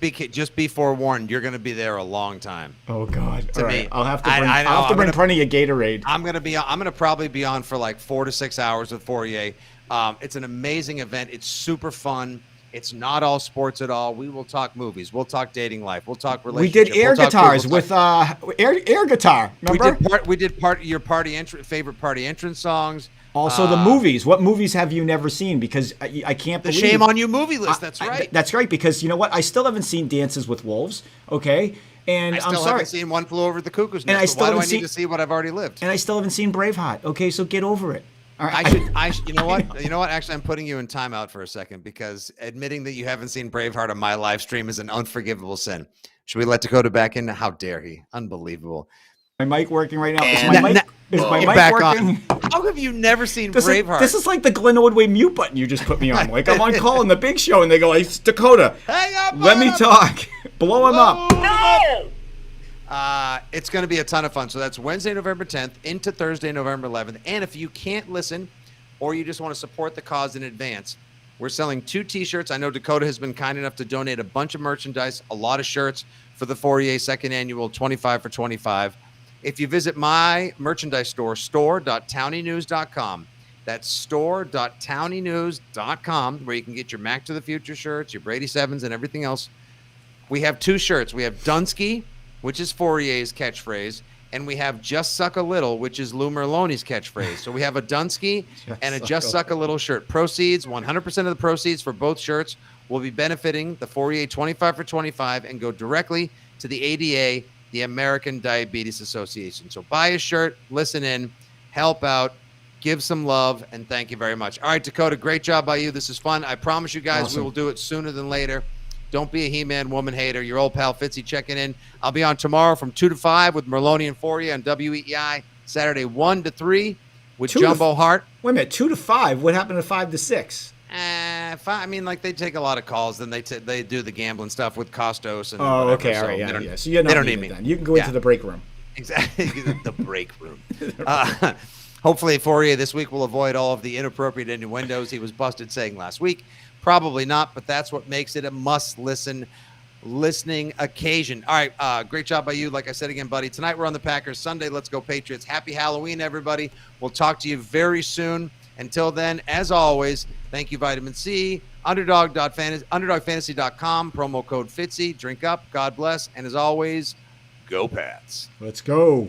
be forewarned. You're going to be there a long time. Oh God! To me, I'll have to bring plenty of Gatorade. I'm going to probably be on for like 4 to 6 hours with Fourier. It's an amazing event. It's super fun. It's not all sports at all. We will talk movies. We'll talk dating life. We'll talk relationships. We did air guitars with air guitar. Remember? We did your favorite party entrance songs. Also, the movies. What movies have you never seen? Because I can't The believe Shame on You movie list. That's right. That's right. Because you know what? I still haven't seen Dances with Wolves. Okay, and I still I'm sorry. haven't seen One Flew Over the Cuckoo's Nest. And I But still why do I haven't need to see what I've already lived? And I still haven't seen Braveheart. Okay, so get over it. All right. I should. You know what? You know what? Actually, I'm putting you in timeout for a second because admitting that you haven't seen Braveheart on my live stream is an unforgivable sin. Should we let Dakota back in? How dare he? Unbelievable. My mic working right now? And Is my mic back working? on. How have you never seen This Braveheart? this is like the Glenn Ordway mute button you just put me on. Like I'm on call in the big show, and they go, "Hey, it's Dakota, Hang up let on me him. talk, blow him up." No! It's going to be a ton of fun. So that's Wednesday, November 10th into Thursday, November 11th. And if you can't listen or you just want to support the cause in advance, we're selling 2 T-shirts. I know Dakota has been kind enough to donate a bunch of merchandise, a lot of shirts for the Fourier second annual 25 for 25. If you visit my merchandise store, store.townienews.com, that's store.townienews.com, where you can get your Mac to the Future shirts, your Brady Sevens, and everything else. We have 2 shirts. We have Dunsky, which is Fourier's catchphrase, and we have Just Suck a Little, which is Lou Merloni's catchphrase. So we have a Dunsky and a Just Suck a Little shirt. Proceeds, 100% of the proceeds for both shirts will be benefiting the Fourier 25 for 25 and go directly to the ADA, the American Diabetes Association. So buy a shirt, listen in, help out, give some love, and thank you very much. All right, Dakota, great job by you. This is fun. I promise you guys Awesome. we will do it sooner than later. Don't be a He-Man woman hater. Your old pal Fitzy checking in. I'll be on tomorrow from 2 to 5 with Merloni and Fourier on WEEI. Saturday 1 to 3 with 2 to Jumbo Hart. Wait a minute, 2 to 5. What happened to 5 to 6? I mean, like they take a lot of calls, then they do the gambling stuff with Costos and Oh, whatever, okay, so all right, they yeah, don't- yeah. So you're not they don't needed need me. then. You can go Yeah. into the break room. Exactly, the break room. Hopefully, Fourier this week will avoid all of the inappropriate innuendos he was busted saying last week. Probably not, but that's what makes it a must-listen listening occasion. All right, great job by you. Like I said again, buddy, tonight we're on the Packers. Sunday, let's go Patriots. Happy Halloween, everybody. We'll talk to you very soon. Until then, as always, thank you, Vitamin C. Underdogfantasy.com, promo code Fitzy. Drink up, God bless, and as always, go Pats. Let's go.